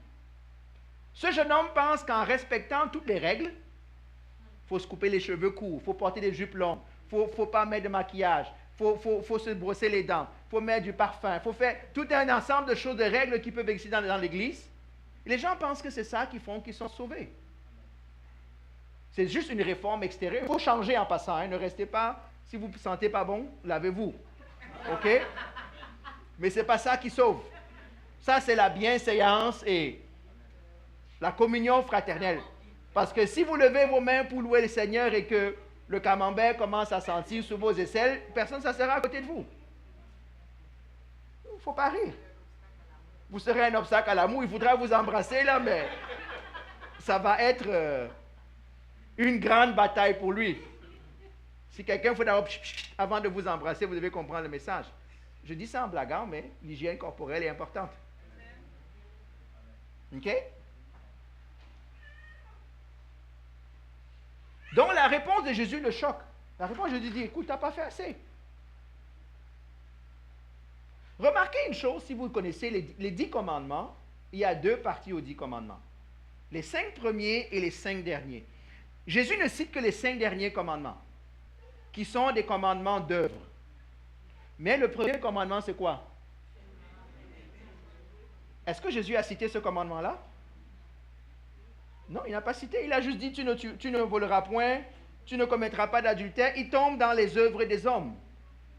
Speaker 1: Ce jeune homme pense qu'en respectant toutes les règles, il faut se couper les cheveux courts, il faut porter des jupes longues, il ne faut pas mettre de maquillage, il faut se brosser les dents, il faut mettre du parfum, il faut faire tout un ensemble de choses, de règles qui peuvent exister dans l'église. Et les gens pensent que c'est ça qui font qu'ils sont sauvés. C'est juste une réforme extérieure. Il faut changer en passant. Hein. Ne restez pas, si vous ne vous sentez pas bon, lavez-vous. OK? Mais ce n'est pas ça qui sauve. Ça, c'est la bienséance et la communion fraternelle. Parce que si vous levez vos mains pour louer le Seigneur et que le camembert commence à sentir sous vos aisselles, personne ne s'assoira à côté de vous. Il ne faut pas rire. Vous serez un obstacle à l'amour, il voudra vous embrasser là, mais ça va être une grande bataille pour lui. Si quelqu'un fait d'abord avant de vous embrasser, vous devez comprendre le message. Je dis ça en blaguant, mais l'hygiène corporelle est importante. OK? Donc la réponse de Jésus le choque. La réponse de Jésus dit, écoute, tu n'as pas fait assez. Remarquez une chose, si vous connaissez les 10 commandements, il y a 2 parties aux 10 commandements. Les 5 premiers et les 5 derniers. Jésus ne cite que les 5 derniers commandements, qui sont des commandements d'œuvre. Mais le premier commandement, c'est quoi? Est-ce que Jésus a cité ce commandement-là? Non, il n'a pas cité. Il a juste dit, tu ne voleras point, tu ne commettras pas d'adultère. Il tombe dans les œuvres des hommes.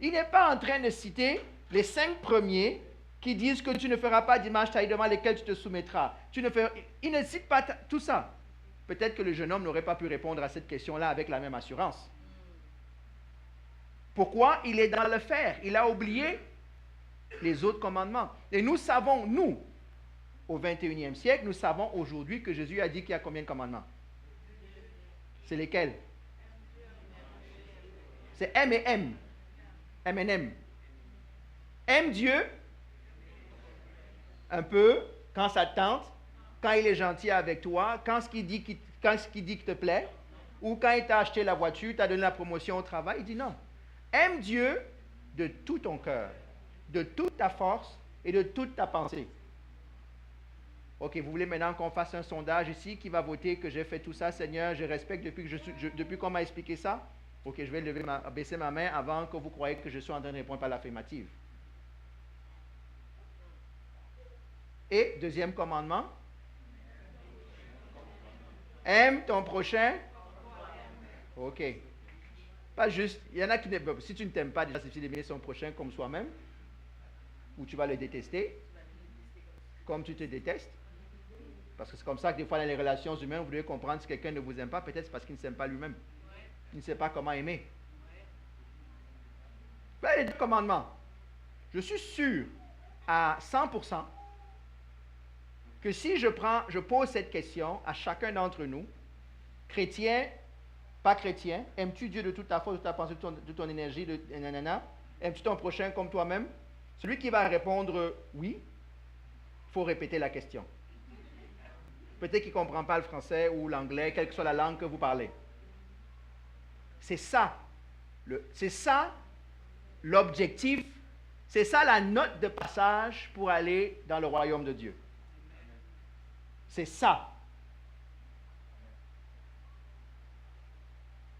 Speaker 1: Il n'est pas en train de citer les 5 premiers qui disent que tu ne feras pas d'image taillée devant lesquelles tu te soumettras. Il ne cite pas tout ça. Peut-être que le jeune homme n'aurait pas pu répondre à cette question-là avec la même assurance. Pourquoi? Il est dans le faire. Il a oublié les autres commandements. Et nous savons, nous, au 21e siècle, nous savons aujourd'hui que Jésus a dit qu'il y a combien de commandements? C'est lesquels? C'est M et M. M et M. Aime Dieu un peu quand ça te tente, quand il est gentil avec toi, quand ce qu'il dit qui te plaît, ou quand il t'a acheté la voiture, t'a donné la promotion au travail. Il dit non. Aime Dieu de tout ton cœur, de toute ta force et de toute ta pensée. Ok, vous voulez maintenant qu'on fasse un sondage ici, qui va voter que j'ai fait tout ça, Seigneur, je respecte depuis qu'on m'a expliqué ça? Ok, je vais baisser ma main avant que vous croyez que je suis en train de répondre par l'affirmative. Et deuxième commandement, aime ton prochain. Ok. Pas juste, il y en a qui n'aiment pas. Si tu ne t'aimes pas, déjà c'est difficile d'aimer son prochain comme soi-même, ou tu vas le détester, comme tu te détestes. Parce que c'est comme ça que des fois dans les relations humaines, vous devez comprendre si quelqu'un ne vous aime pas, peut-être c'est parce qu'il ne s'aime pas lui-même. Il ne sait pas comment aimer. Voilà les 2 commandements. Je suis sûr à 100% que si je pose cette question à chacun d'entre nous, chrétien, pas chrétien, aimes-tu Dieu de toute ta force, de toute ta pensée, de ton énergie, aimes-tu ton prochain comme toi-même? Celui qui va répondre oui, il faut répéter la question. Peut-être qu'il ne comprend pas le français ou l'anglais, quelle que soit la langue que vous parlez. C'est ça l'objectif, c'est ça la note de passage pour aller dans le royaume de Dieu. C'est ça.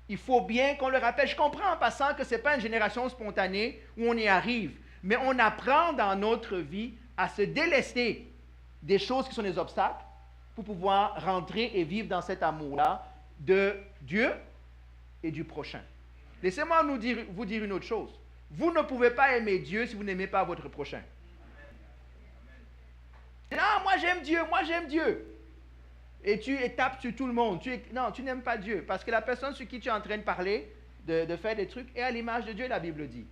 Speaker 1: Il faut bien qu'on le rappelle. Je comprends en passant que ce n'est pas une génération spontanée où on y arrive, mais on apprend dans notre vie à se délester des choses qui sont des obstacles pour pouvoir rentrer et vivre dans cet amour-là de Dieu et du prochain. Laissez-moi vous dire une autre chose. Vous ne pouvez pas aimer Dieu si vous n'aimez pas votre prochain. Ah, moi j'aime Dieu, moi j'aime Dieu. Et tu tapes sur tout le monde. Non, tu n'aimes pas Dieu. Parce que la personne sur qui tu es en train de parler, de faire des trucs, est à l'image de Dieu, la Bible dit.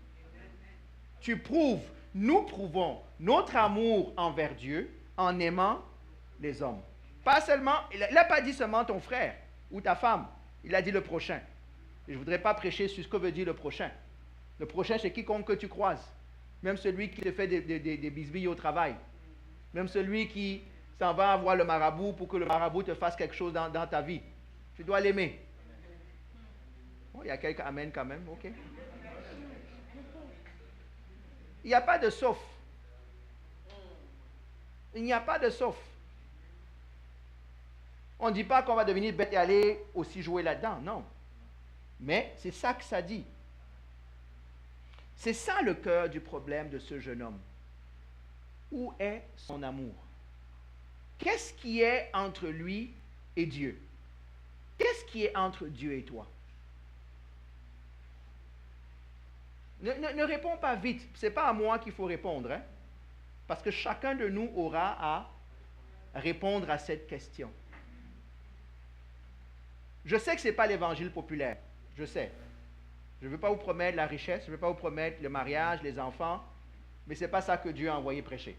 Speaker 1: Tu prouves, nous prouvons notre amour envers Dieu en aimant les hommes. Pas seulement, il n'a pas dit seulement ton frère ou ta femme. Il a dit le prochain. Et je ne voudrais pas prêcher sur ce que veut dire le prochain. Le prochain, c'est quiconque que tu croises. Même celui qui te fait des bisbilles au travail. Même celui qui s'en va voir le marabout pour que le marabout te fasse quelque chose dans ta vie. Tu dois l'aimer. Oh, il y a quelques amen quand même, ok. Il n'y a pas de sauf. Il n'y a pas de sauf. On ne dit pas qu'on va devenir bête et aller aussi jouer là-dedans, non. Mais c'est ça que ça dit. C'est ça le cœur du problème de ce jeune homme. Où est son amour? Qu'est-ce qui est entre lui et Dieu? Qu'est-ce qui est entre Dieu et toi? Ne réponds pas vite. Ce n'est pas à moi qu'il faut répondre. Hein? Parce que chacun de nous aura à répondre à cette question. Je sais que ce n'est pas l'évangile populaire. Je sais. Je ne veux pas vous promettre la richesse, je ne veux pas vous promettre le mariage, les enfants, mais ce n'est pas ça que Dieu a envoyé prêcher.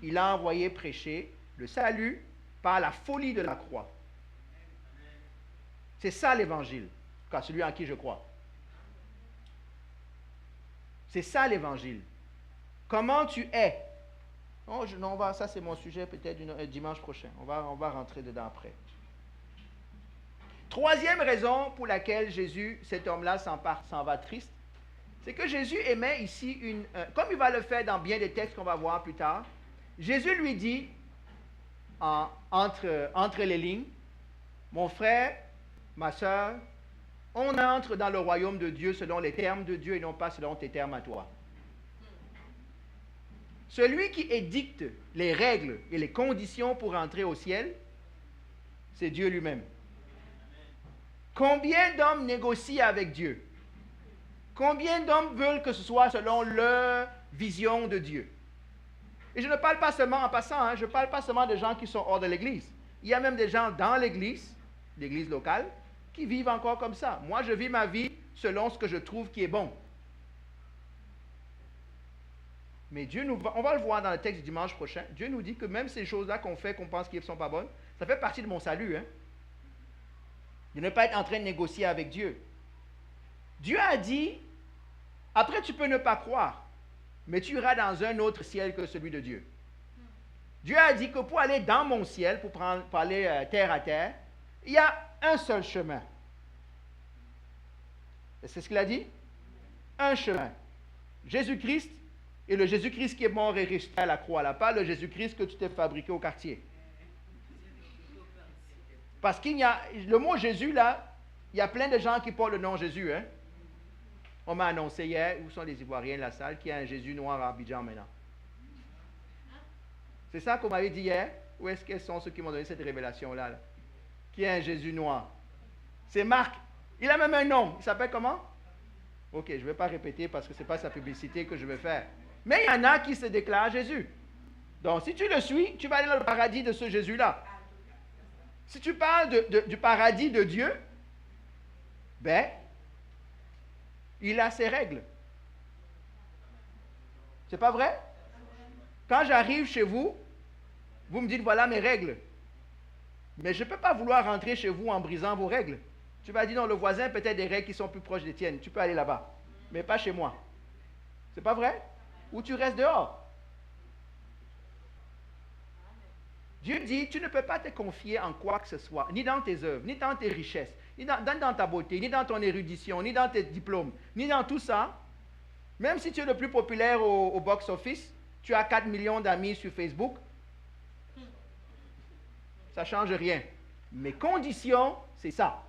Speaker 1: Il a envoyé prêcher le salut par la folie de la croix. C'est ça l'évangile, car celui en qui je crois. C'est ça l'évangile. Comment tu es? Oh, non, ça c'est mon sujet peut-être dimanche prochain. On va rentrer dedans après. Troisième raison pour laquelle Jésus, cet homme-là, s'en va triste, c'est que Jésus émet ici comme il va le faire dans bien des textes qu'on va voir plus tard, Jésus lui dit, entre les lignes, mon frère, ma soeur, on entre dans le royaume de Dieu selon les termes de Dieu et non pas selon tes termes à toi. Celui qui édicte les règles et les conditions pour entrer au ciel, c'est Dieu lui-même. Combien d'hommes négocient avec Dieu? Combien d'hommes veulent que ce soit selon leur vision de Dieu? Et je ne parle pas seulement en passant, je ne parle pas seulement de gens qui sont hors de l'Église. Il y a même des gens dans l'Église locale, qui vivent encore comme ça. Moi, je vis ma vie selon ce que je trouve qui est bon. Mais Dieu on va le voir dans le texte du dimanche prochain, Dieu nous dit que même ces choses-là qu'on fait, qu'on pense qu'elles ne sont pas bonnes, ça fait partie de mon salut. Hein? De ne pas être en train de négocier avec Dieu. Dieu a dit, après tu peux ne pas croire, mais tu iras dans un autre ciel que celui de Dieu. Dieu a dit que pour aller dans mon ciel, pour aller terre à terre, il y a un seul chemin. C'est ce qu'il a dit? Un chemin. Jésus-Christ, et le Jésus-Christ qui est mort et ressuscité à la croix, là, pas le Jésus-Christ que tu t'es fabriqué au quartier. Parce qu'il y a, le mot Jésus, là, il y a plein de gens qui portent le nom Jésus. Hein? On m'a annoncé hier, où sont les Ivoiriens de la salle, qu'il y a un Jésus noir à Abidjan maintenant. C'est ça qu'on m'avait dit hier? Où est-ce qu'ils sont ceux qui m'ont donné cette révélation-là? Là? Qu'il y a un Jésus noir. C'est Marc. Il a même un nom. Il s'appelle comment? Ok, je ne vais pas répéter parce que ce n'est pas sa publicité que je vais faire. Mais il y en a qui se déclarent Jésus. Donc, si tu le suis, tu vas aller dans le paradis de ce Jésus-là. Si tu parles du paradis de Dieu, ben, il a ses règles. C'est pas vrai? Quand j'arrive chez vous, vous me dites, voilà mes règles. Mais je ne peux pas vouloir rentrer chez vous en brisant vos règles. Tu vas dire, non, le voisin a peut-être des règles qui sont plus proches des tiennes. Tu peux aller là-bas. Mais pas chez moi. C'est pas vrai? Ou tu restes dehors. Dieu dit, tu ne peux pas te confier en quoi que ce soit, ni dans tes œuvres, ni dans tes richesses, ni dans ta beauté, ni dans ton érudition, ni dans tes diplômes, ni dans tout ça. Même si tu es le plus populaire au box-office, tu as 4 millions d'amis sur Facebook, ça ne change rien. Mes conditions, c'est ça.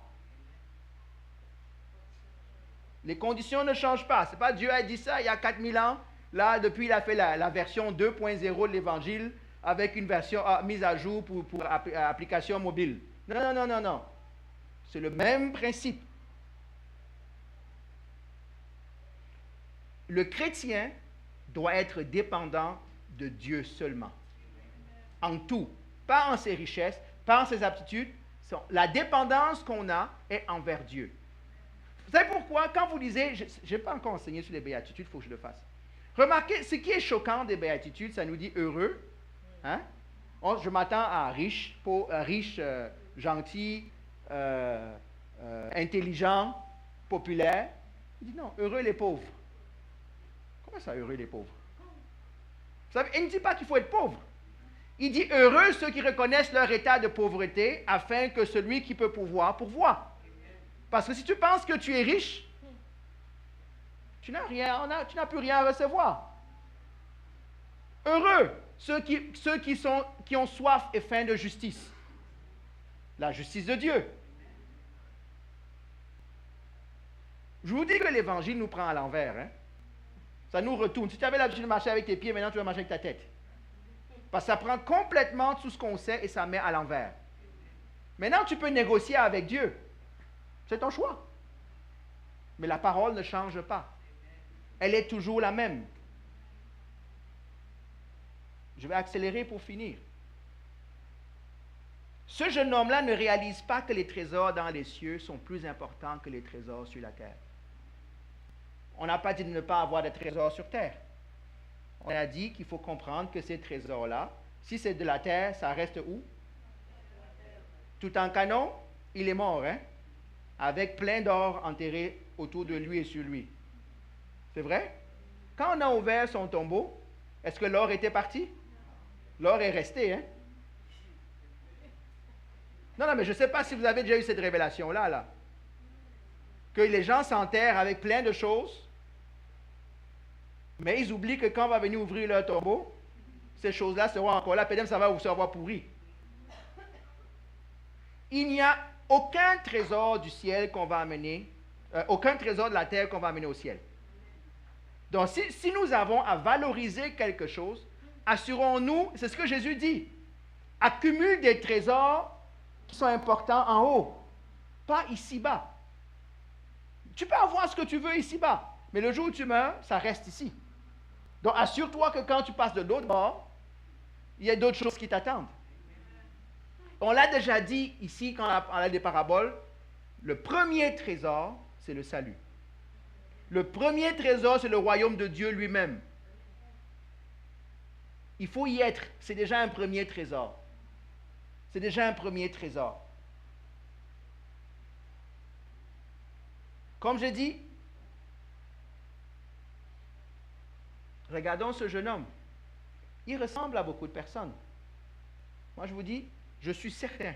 Speaker 1: Les conditions ne changent pas. Ce n'est pas Dieu a dit ça il y a 4000 ans. Là, depuis, il a fait la version 2.0 de l'Évangile avec une version mise à jour pour application mobile. Non, non, non, non, non. C'est le même principe. Le chrétien doit être dépendant de Dieu seulement. en tout, pas en ses richesses, pas en ses aptitudes. La dépendance qu'on a est envers Dieu. Vous savez pourquoi? Quand vous lisez, je n'ai pas encore enseigné sur les béatitudes, il faut que je le fasse. Remarquez, ce qui est choquant des béatitudes, ça nous dit heureux. Hein? Je m'attends à riche, gentil, intelligent, populaire. Il dit non, heureux les pauvres. Comment ça, heureux les pauvres? Vous savez, il ne dit pas qu'il faut être pauvre. Il dit heureux ceux qui reconnaissent leur état de pauvreté afin que celui qui peut pourvoir. Parce que si tu penses que tu es riche, tu n'as plus rien à recevoir. Heureux ceux qui ont soif et faim de justice. La justice de Dieu. Je vous dis que l'évangile nous prend à l'envers. Hein? Ça nous retourne. Si tu avais l'habitude de marcher avec tes pieds, maintenant tu vas marcher avec ta tête. Parce que ça prend complètement tout ce qu'on sait et ça met à l'envers. Maintenant, tu peux négocier avec Dieu. C'est ton choix. Mais la parole ne change pas. Elle est toujours la même. Je vais accélérer pour finir. Ce jeune homme-là ne réalise pas que les trésors dans les cieux sont plus importants que les trésors sur la terre. On n'a pas dit de ne pas avoir de trésors sur terre. On a dit qu'il faut comprendre que ces trésors-là, si c'est de la terre, ça reste où? Tout en canon, il est mort, hein? Avec plein d'or enterré autour de lui et sur lui. C'est vrai? Quand on a ouvert son tombeau, est-ce que l'or était parti? L'or est resté, hein? Non, mais je ne sais pas si vous avez déjà eu cette révélation-là, là. Que les gens s'enterrent avec plein de choses, mais ils oublient que quand on va venir ouvrir leur tombeau, ces choses-là seront encore là, peut-être ça va vous avoir pourri. Il n'y a aucun trésor du ciel qu'on va amener, aucun trésor de la terre qu'on va amener au ciel. Donc, si nous avons à valoriser quelque chose, assurons-nous, c'est ce que Jésus dit, accumule des trésors qui sont importants en haut, pas ici-bas. Tu peux avoir ce que tu veux ici-bas, mais le jour où tu meurs, ça reste ici. Donc, assure-toi que quand tu passes de l'autre bord, il y a d'autres choses qui t'attendent. On l'a déjà dit ici, quand on a des paraboles, le premier trésor, c'est le salut. Le premier trésor, c'est le royaume de Dieu lui-même. Il faut y être. C'est déjà un premier trésor. C'est déjà un premier trésor. Comme je dis, regardons ce jeune homme. Il ressemble à beaucoup de personnes. Moi, je vous dis, je suis certain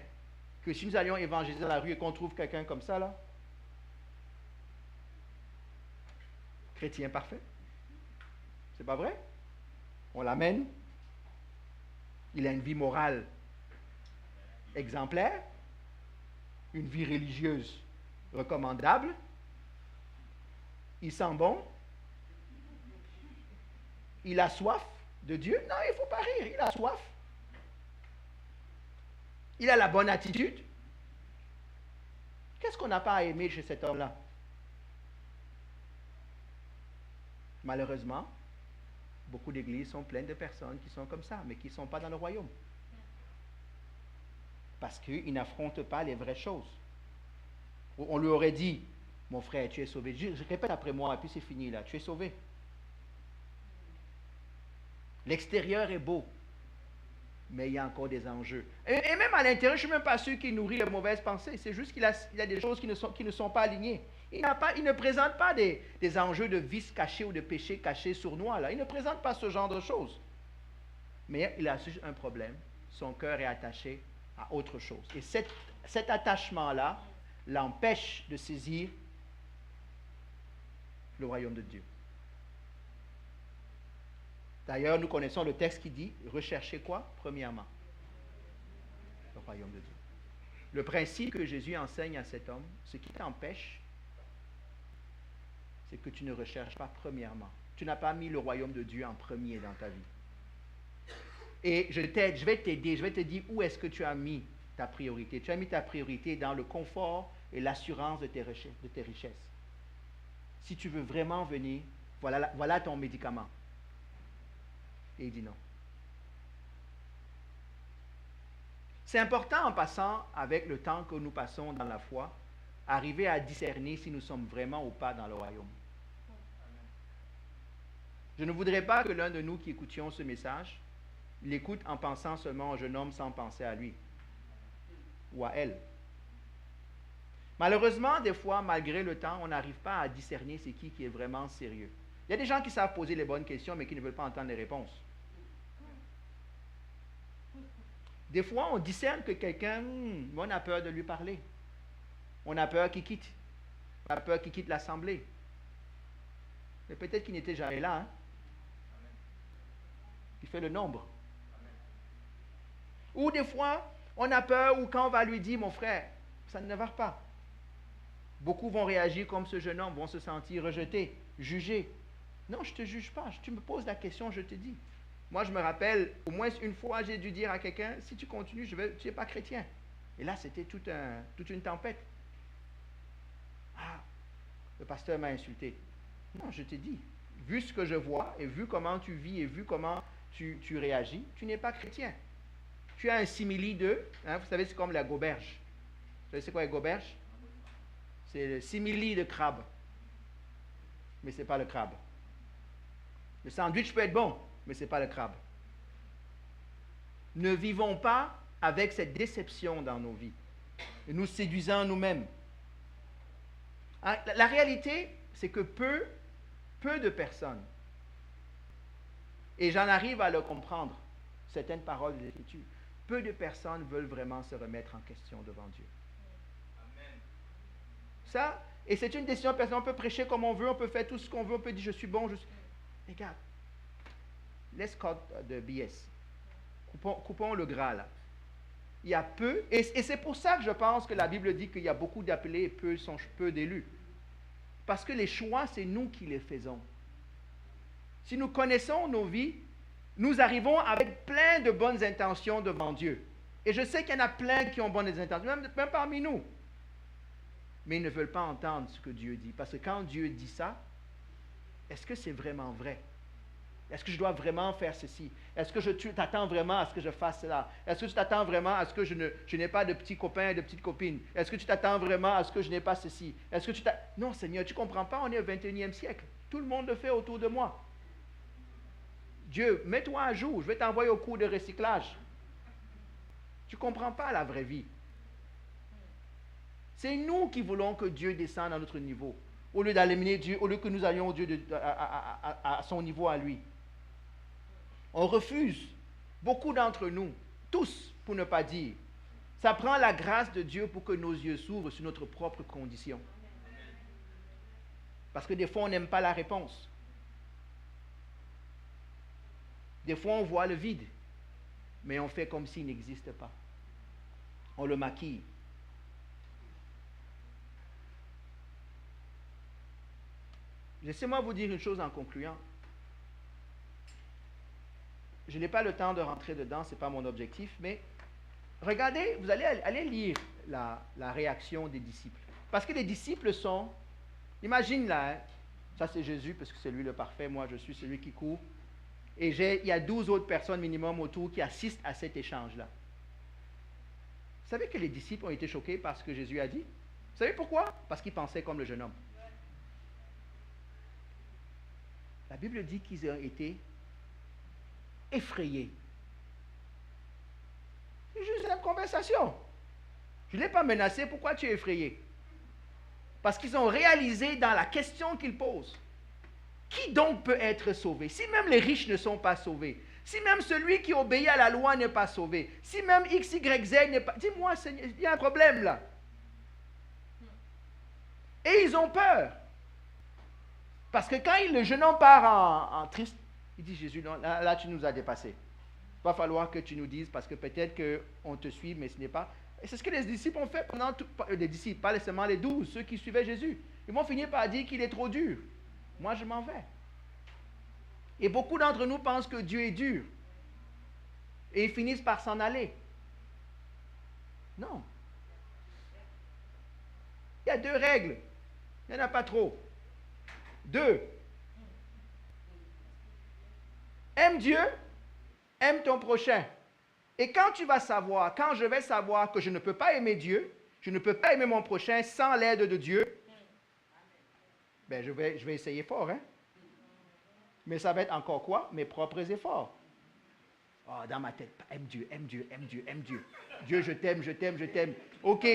Speaker 1: que si nous allions évangéliser dans la rue et qu'on trouve quelqu'un comme ça, là, chrétien parfait, c'est pas vrai? On l'amène, il a une vie morale exemplaire, une vie religieuse recommandable, il sent bon, il a soif de Dieu. Non, il ne faut pas rire, il a soif. Il a la bonne attitude. Qu'est-ce qu'on n'a pas à aimer chez cet homme-là? Malheureusement, beaucoup d'églises sont pleines de personnes qui sont comme ça, mais qui ne sont pas dans le royaume. Parce qu'ils n'affrontent pas les vraies choses. On lui aurait dit, mon frère, tu es sauvé. Je répète après moi, et puis c'est fini là, tu es sauvé. L'extérieur est beau, mais il y a encore des enjeux. Et même à l'intérieur, je ne suis même pas sûr qu'il nourrit les mauvaises pensées. C'est juste qu'il a des choses qui ne sont pas alignées. Il ne présente pas des enjeux de vice cachés ou de péché cachés sournois. Là. Il ne présente pas ce genre de choses. Mais il a juste un problème. Son cœur est attaché à autre chose. Et cet attachement-là l'empêche de saisir le royaume de Dieu. D'ailleurs, nous connaissons le texte qui dit, recherchez quoi? Premièrement, le royaume de Dieu. Le principe que Jésus enseigne à cet homme, ce qui t'empêche, c'est que tu ne recherches pas premièrement. Tu n'as pas mis le royaume de Dieu en premier dans ta vie. Et je vais t'aider, je vais te dire où est-ce que tu as mis ta priorité. Tu as mis ta priorité dans le confort et l'assurance de tes richesses. Si tu veux vraiment venir, voilà ton médicament. Et il dit non. C'est important en passant, avec le temps que nous passons dans la foi, arriver à discerner si nous sommes vraiment ou pas dans le royaume. Je ne voudrais pas que l'un de nous qui écoutions ce message l'écoute en pensant seulement au jeune homme sans penser à lui ou à elle. Malheureusement, des fois, malgré le temps, on n'arrive pas à discerner c'est qui est vraiment sérieux. Il y a des gens qui savent poser les bonnes questions, mais qui ne veulent pas entendre les réponses. Des fois, on discerne que quelqu'un, on a peur de lui parler. On a peur qu'il quitte. On a peur qu'il quitte l'assemblée. Mais peut-être qu'il n'était jamais là. Hein? Il fait le nombre. Ou des fois, on a peur, ou quand on va lui dire, mon frère, ça ne va pas. Beaucoup vont réagir comme ce jeune homme, vont se sentir rejetés, jugés. Non, je ne te juge pas. Tu me poses la question, je te dis. Moi, je me rappelle, au moins une fois, j'ai dû dire à quelqu'un, si tu continues, tu n'es pas chrétien. Et là, c'était toute une tempête. Ah, le pasteur m'a insulté. Non, je t'ai dit, vu ce que je vois, et vu comment tu vis, et vu comment tu réagis, tu n'es pas chrétien. Tu as un simili de, hein, vous savez, c'est comme la goberge. Vous savez, c'est quoi la goberge? C'est le simili de crabe. Mais ce n'est pas le crabe. Le sandwich peut être bon, mais ce n'est pas le crabe. Ne vivons pas avec cette déception dans nos vies, et nous séduisant nous-mêmes. La réalité, c'est que peu de personnes, et j'en arrive à le comprendre, certaines paroles de l'Écriture, peu de personnes veulent vraiment se remettre en question devant Dieu. Amen. Ça, et c'est une décision personnelle, on peut prêcher comme on veut, on peut faire tout ce qu'on veut, on peut dire je suis bon, je suis... Regarde, let's cut the BS. Coupons le gras là. Il y a peu, et c'est pour ça que je pense que la Bible dit qu'il y a beaucoup d'appelés et peu d'élus. Parce que les choix, c'est nous qui les faisons. Si nous connaissons nos vies, nous arrivons avec plein de bonnes intentions devant Dieu. Et je sais qu'il y en a plein qui ont bonnes intentions, même parmi nous. Mais ils ne veulent pas entendre ce que Dieu dit. Parce que quand Dieu dit ça, est-ce que c'est vraiment vrai? Est-ce que je dois vraiment faire ceci? Est-ce que tu t'attends vraiment à ce que je fasse cela? Est-ce que tu t'attends vraiment à ce que je n'ai pas de petits copains et de petites copines? Est-ce que tu t'attends vraiment à ce que je n'ai pas ceci? Est-ce que tu t'attends... Non, Seigneur, tu ne comprends pas, on est au 21e siècle. Tout le monde le fait autour de moi. Dieu, mets-toi à jour, je vais t'envoyer au cours de recyclage. Tu ne comprends pas la vraie vie. C'est nous qui voulons que Dieu descende à notre niveau. Au lieu d'éliminer Dieu, au lieu que nous allions Dieu à son niveau à lui. On refuse. Beaucoup d'entre nous, tous pour ne pas dire. Ça prend la grâce de Dieu pour que nos yeux s'ouvrent sur notre propre condition. Parce que des fois, on n'aime pas la réponse. Des fois, on voit le vide, mais on fait comme s'il n'existe pas. On le maquille. Laissez-moi vous dire une chose en concluant. Je n'ai pas le temps de rentrer dedans, ce n'est pas mon objectif, mais regardez, vous allez lire la réaction des disciples. Parce que les disciples sont, imagine là, hein, ça c'est Jésus, parce que c'est lui le parfait, moi je suis celui qui court. Et il y a 12 autres personnes minimum autour qui assistent à cet échange-là. Vous savez que les disciples ont été choqués par ce que Jésus a dit? Vous savez pourquoi? Parce qu'ils pensaient comme le jeune homme. La Bible dit qu'ils ont été effrayés. C'est juste une conversation. Je ne l'ai pas menacé, pourquoi tu es effrayé? Parce qu'ils ont réalisé dans la question qu'ils posent. Qui donc peut être sauvé? Si même les riches ne sont pas sauvés, si même celui qui obéit à la loi n'est pas sauvé, si même X, Y, Z n'est pas... Dis-moi, Seigneur, il y a un problème là. Et ils ont peur. Parce que quand le jeune homme part en triste, il dit, Jésus, non, là tu nous as dépassés. Il va falloir que tu nous dises, parce que peut-être qu'on te suit, mais ce n'est pas... Et c'est ce que les disciples ont fait pendant tout... Les disciples, pas seulement les 12, ceux qui suivaient Jésus. Ils vont finir par dire qu'il est trop dur. Moi, je m'en vais. Et beaucoup d'entre nous pensent que Dieu est dur. Et ils finissent par s'en aller. Non. Il y a 2 règles. Il n'y en a pas trop. 2. Aime Dieu, aime ton prochain. Et quand tu vas savoir, quand je vais savoir que je ne peux pas aimer Dieu, je ne peux pas aimer mon prochain sans l'aide de Dieu, ben je vais essayer fort, hein? Mais ça va être encore quoi? Mes propres efforts. Oh, dans ma tête, aime Dieu, aime Dieu, aime Dieu, aime Dieu. Dieu, je t'aime, je t'aime, je t'aime. OK,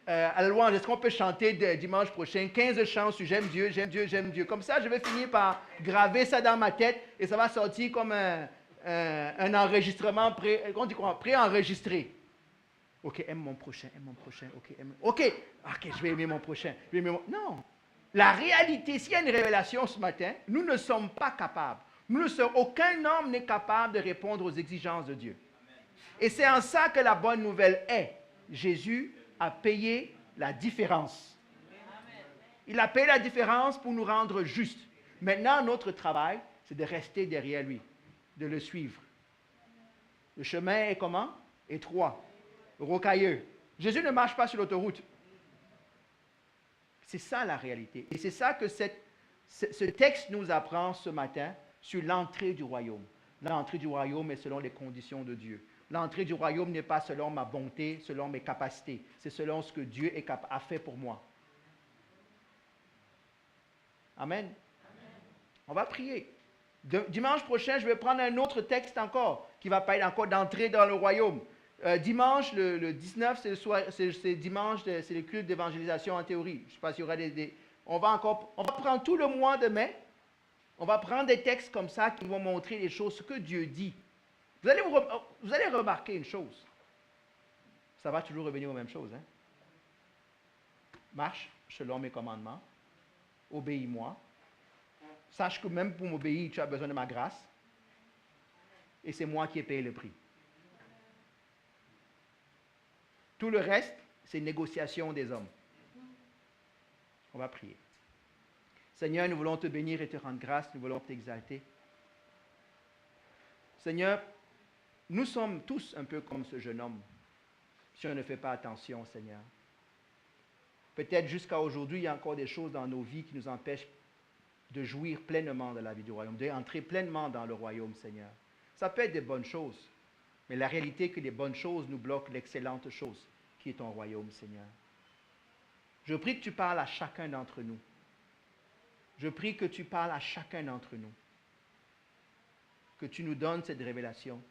Speaker 1: à la louange, est-ce qu'on peut chanter dimanche prochain 15 chants sur j'aime Dieu, j'aime Dieu, j'aime Dieu. Comme ça, je vais finir par graver ça dans ma tête et ça va sortir comme un enregistrement préenregistré. OK, aime mon prochain, aime mon prochain. OK, je vais aimer mon prochain. Non. La réalité, s'il y a une révélation ce matin, nous ne sommes pas capables. Aucun homme n'est capable de répondre aux exigences de Dieu. Et c'est en ça que la bonne nouvelle est. Jésus a payé la différence. Il a payé la différence pour nous rendre justes. Maintenant, notre travail, c'est de rester derrière lui, de le suivre. Le chemin est comment? Étroit, rocailleux. Jésus ne marche pas sur l'autoroute. C'est ça la réalité. Et c'est ça que ce texte nous apprend ce matin sur l'entrée du royaume. L'entrée du royaume est selon les conditions de Dieu. L'entrée du royaume n'est pas selon ma bonté, selon mes capacités. C'est selon ce que Dieu a fait pour moi. Amen. On va prier. Dimanche prochain, je vais prendre un autre texte encore qui va parler encore d'entrer dans le royaume. Dimanche, le 19, c'est dimanche, c'est le culte d'évangélisation en théorie. Je ne sais pas s'il y aura on va prendre tout le mois de mai. On va prendre des textes comme ça qui vont montrer les choses, ce que Dieu dit. Vous allez remarquer une chose. Ça va toujours revenir aux mêmes choses. Hein? Marche selon mes commandements. Obéis-moi. Sache que même pour m'obéir, tu as besoin de ma grâce. Et c'est moi qui ai payé le prix. Tout le reste, c'est négociation des hommes. On va prier. Seigneur, nous voulons te bénir et te rendre grâce. Nous voulons t'exalter. Seigneur, nous sommes tous un peu comme ce jeune homme, si on ne fait pas attention, Seigneur. Peut-être jusqu'à aujourd'hui, il y a encore des choses dans nos vies qui nous empêchent de jouir pleinement de la vie du royaume, d'entrer pleinement dans le royaume, Seigneur. Ça peut être des bonnes choses, mais la réalité est que les bonnes choses nous bloquent l'excellente chose qui est ton royaume, Seigneur. Je prie que tu parles à chacun d'entre nous. Je prie que tu parles à chacun d'entre nous. Que tu nous donnes cette révélation.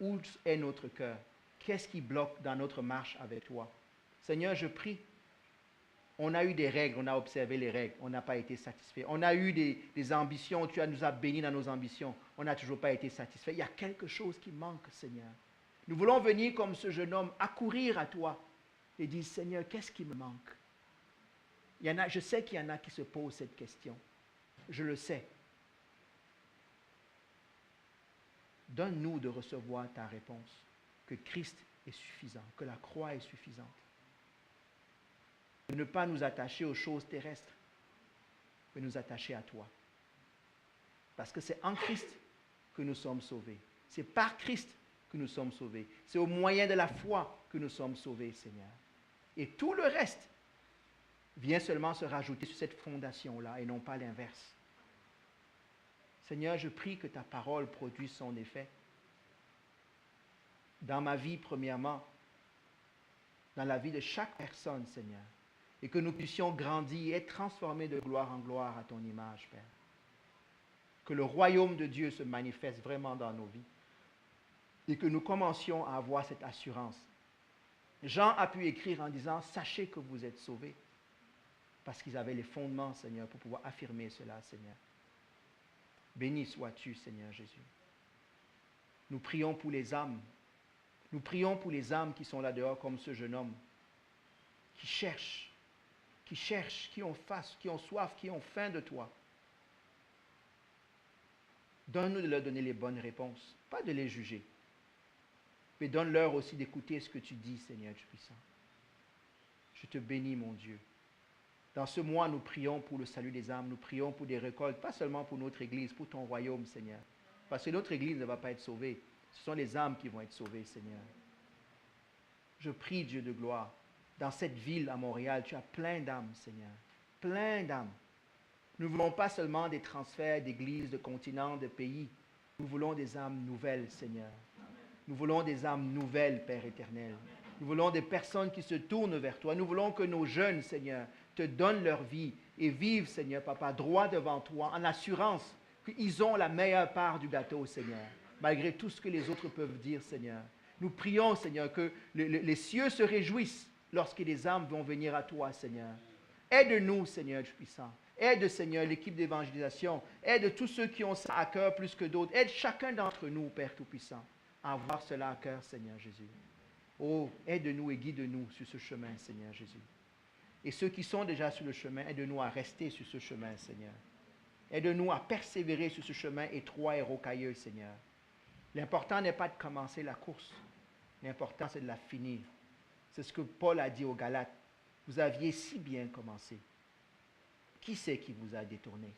Speaker 1: Où est notre cœur? Qu'est-ce qui bloque dans notre marche avec toi? Seigneur, je prie. On a eu des règles, on a observé les règles, on n'a pas été satisfait. On a eu des ambitions, tu nous as bénis dans nos ambitions, on n'a toujours pas été satisfait. Il y a quelque chose qui manque, Seigneur. Nous voulons venir comme ce jeune homme, accourir à toi et dire, Seigneur, qu'est-ce qui me manque? Je sais qu'il y en a qui se posent cette question. Je le sais. Donne-nous de recevoir ta réponse, que Christ est suffisant, que la croix est suffisante. De ne pas nous attacher aux choses terrestres, mais nous attacher à toi. Parce que c'est en Christ que nous sommes sauvés. C'est par Christ que nous sommes sauvés. C'est au moyen de la foi que nous sommes sauvés, Seigneur. Et tout le reste vient seulement se rajouter sur cette fondation-là et non pas l'inverse. Seigneur, je prie que ta parole produise son effet. Dans ma vie, premièrement, dans la vie de chaque personne, Seigneur, et que nous puissions grandir et être transformés de gloire en gloire à ton image, Père. Que le royaume de Dieu se manifeste vraiment dans nos vies et que nous commencions à avoir cette assurance. Jean a pu écrire en disant, sachez que vous êtes sauvés, parce qu'ils avaient les fondements, Seigneur, pour pouvoir affirmer cela, Seigneur. Béni sois-tu, Seigneur Jésus. Nous prions pour les âmes. Nous prions pour les âmes qui sont là dehors comme ce jeune homme, qui cherchent, qui ont soif, qui ont faim de toi. Donne-nous de leur donner les bonnes réponses, pas de les juger, mais donne-leur aussi d'écouter ce que tu dis, Seigneur du puissant. Je te bénis, mon Dieu. Dans ce mois, nous prions pour le salut des âmes, nous prions pour des récoltes, pas seulement pour notre Église, pour ton royaume, Seigneur. Parce que notre Église ne va pas être sauvée. Ce sont les âmes qui vont être sauvées, Seigneur. Je prie, Dieu de gloire, dans cette ville à Montréal, tu as plein d'âmes, Seigneur. Plein d'âmes. Nous ne voulons pas seulement des transferts d'églises, de continents, de pays. Nous voulons des âmes nouvelles, Seigneur. Nous voulons des âmes nouvelles, Père éternel. Nous voulons des personnes qui se tournent vers toi. Nous voulons que nos jeunes, Seigneur, te donnent leur vie et vivent, Seigneur, Papa, droit devant toi, en assurance qu'ils ont la meilleure part du gâteau, Seigneur, malgré tout ce que les autres peuvent dire, Seigneur. Nous prions, Seigneur, que les cieux se réjouissent lorsque les âmes vont venir à toi, Seigneur. Aide-nous, Seigneur Tout-Puissant. Aide, Seigneur, l'équipe d'évangélisation. Aide tous ceux qui ont ça à cœur plus que d'autres. Aide chacun d'entre nous, Père Tout-Puissant, à avoir cela à cœur, Seigneur Jésus. Oh, aide-nous et guide-nous sur ce chemin, Seigneur Jésus. Et ceux qui sont déjà sur le chemin, aide-nous à rester sur ce chemin, Seigneur. Aide-nous à persévérer sur ce chemin étroit et rocailleux, Seigneur. L'important n'est pas de commencer la course. L'important, c'est de la finir. C'est ce que Paul a dit aux Galates. Vous aviez si bien commencé. Qui c'est qui vous a détourné?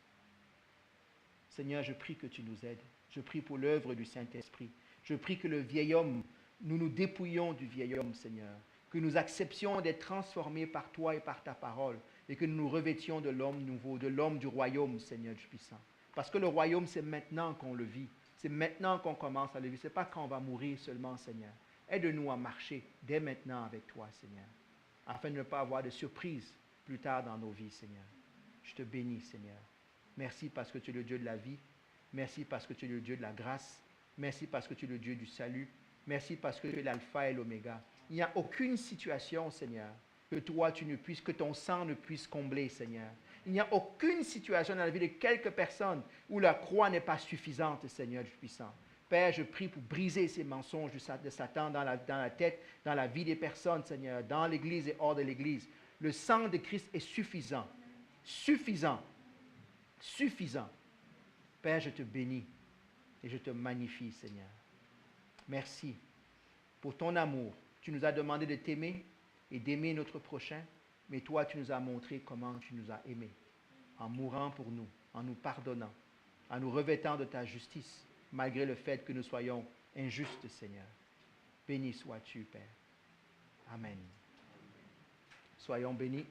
Speaker 1: Seigneur, je prie que tu nous aides. Je prie pour l'œuvre du Saint-Esprit. Je prie que le vieil homme, nous nous dépouillons du vieil homme, Seigneur. Que nous acceptions d'être transformés par toi et par ta parole. Et que nous nous revêtions de l'homme nouveau, de l'homme du royaume, Seigneur du puissant. Parce que le royaume, c'est maintenant qu'on le vit. C'est maintenant qu'on commence à le vivre. Ce n'est pas quand on va mourir seulement, Seigneur. Aide-nous à marcher dès maintenant avec toi, Seigneur. Afin de ne pas avoir de surprises plus tard dans nos vies, Seigneur. Je te bénis, Seigneur. Merci parce que tu es le Dieu de la vie. Merci parce que tu es le Dieu de la grâce. Merci parce que tu es le Dieu du salut. Merci parce que tu es l'alpha et l'oméga. Il n'y a aucune situation, Seigneur, que toi, que ton sang ne puisse combler, Seigneur. Il n'y a aucune situation dans la vie de quelques personnes où la croix n'est pas suffisante, Seigneur du puissant. Père, je prie pour briser ces mensonges de Satan dans la tête, dans la vie des personnes, Seigneur, dans l'Église et hors de l'Église. Le sang de Christ est suffisant. Suffisant. Suffisant. Père, je te bénis et je te magnifie, Seigneur. Merci pour ton amour. Tu nous as demandé de t'aimer et d'aimer notre prochain, mais toi, tu nous as montré comment tu nous as aimés, en mourant pour nous, en nous pardonnant, en nous revêtant de ta justice, malgré le fait que nous soyons injustes, Seigneur. Béni sois-tu, Père. Amen. Soyons bénis.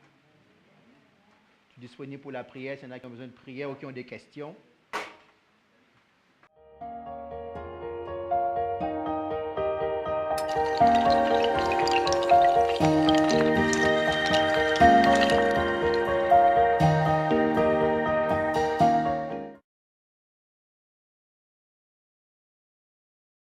Speaker 1: Je suis disponible pour la prière. S'il y en a qui ont besoin de prière ou qui ont des questions.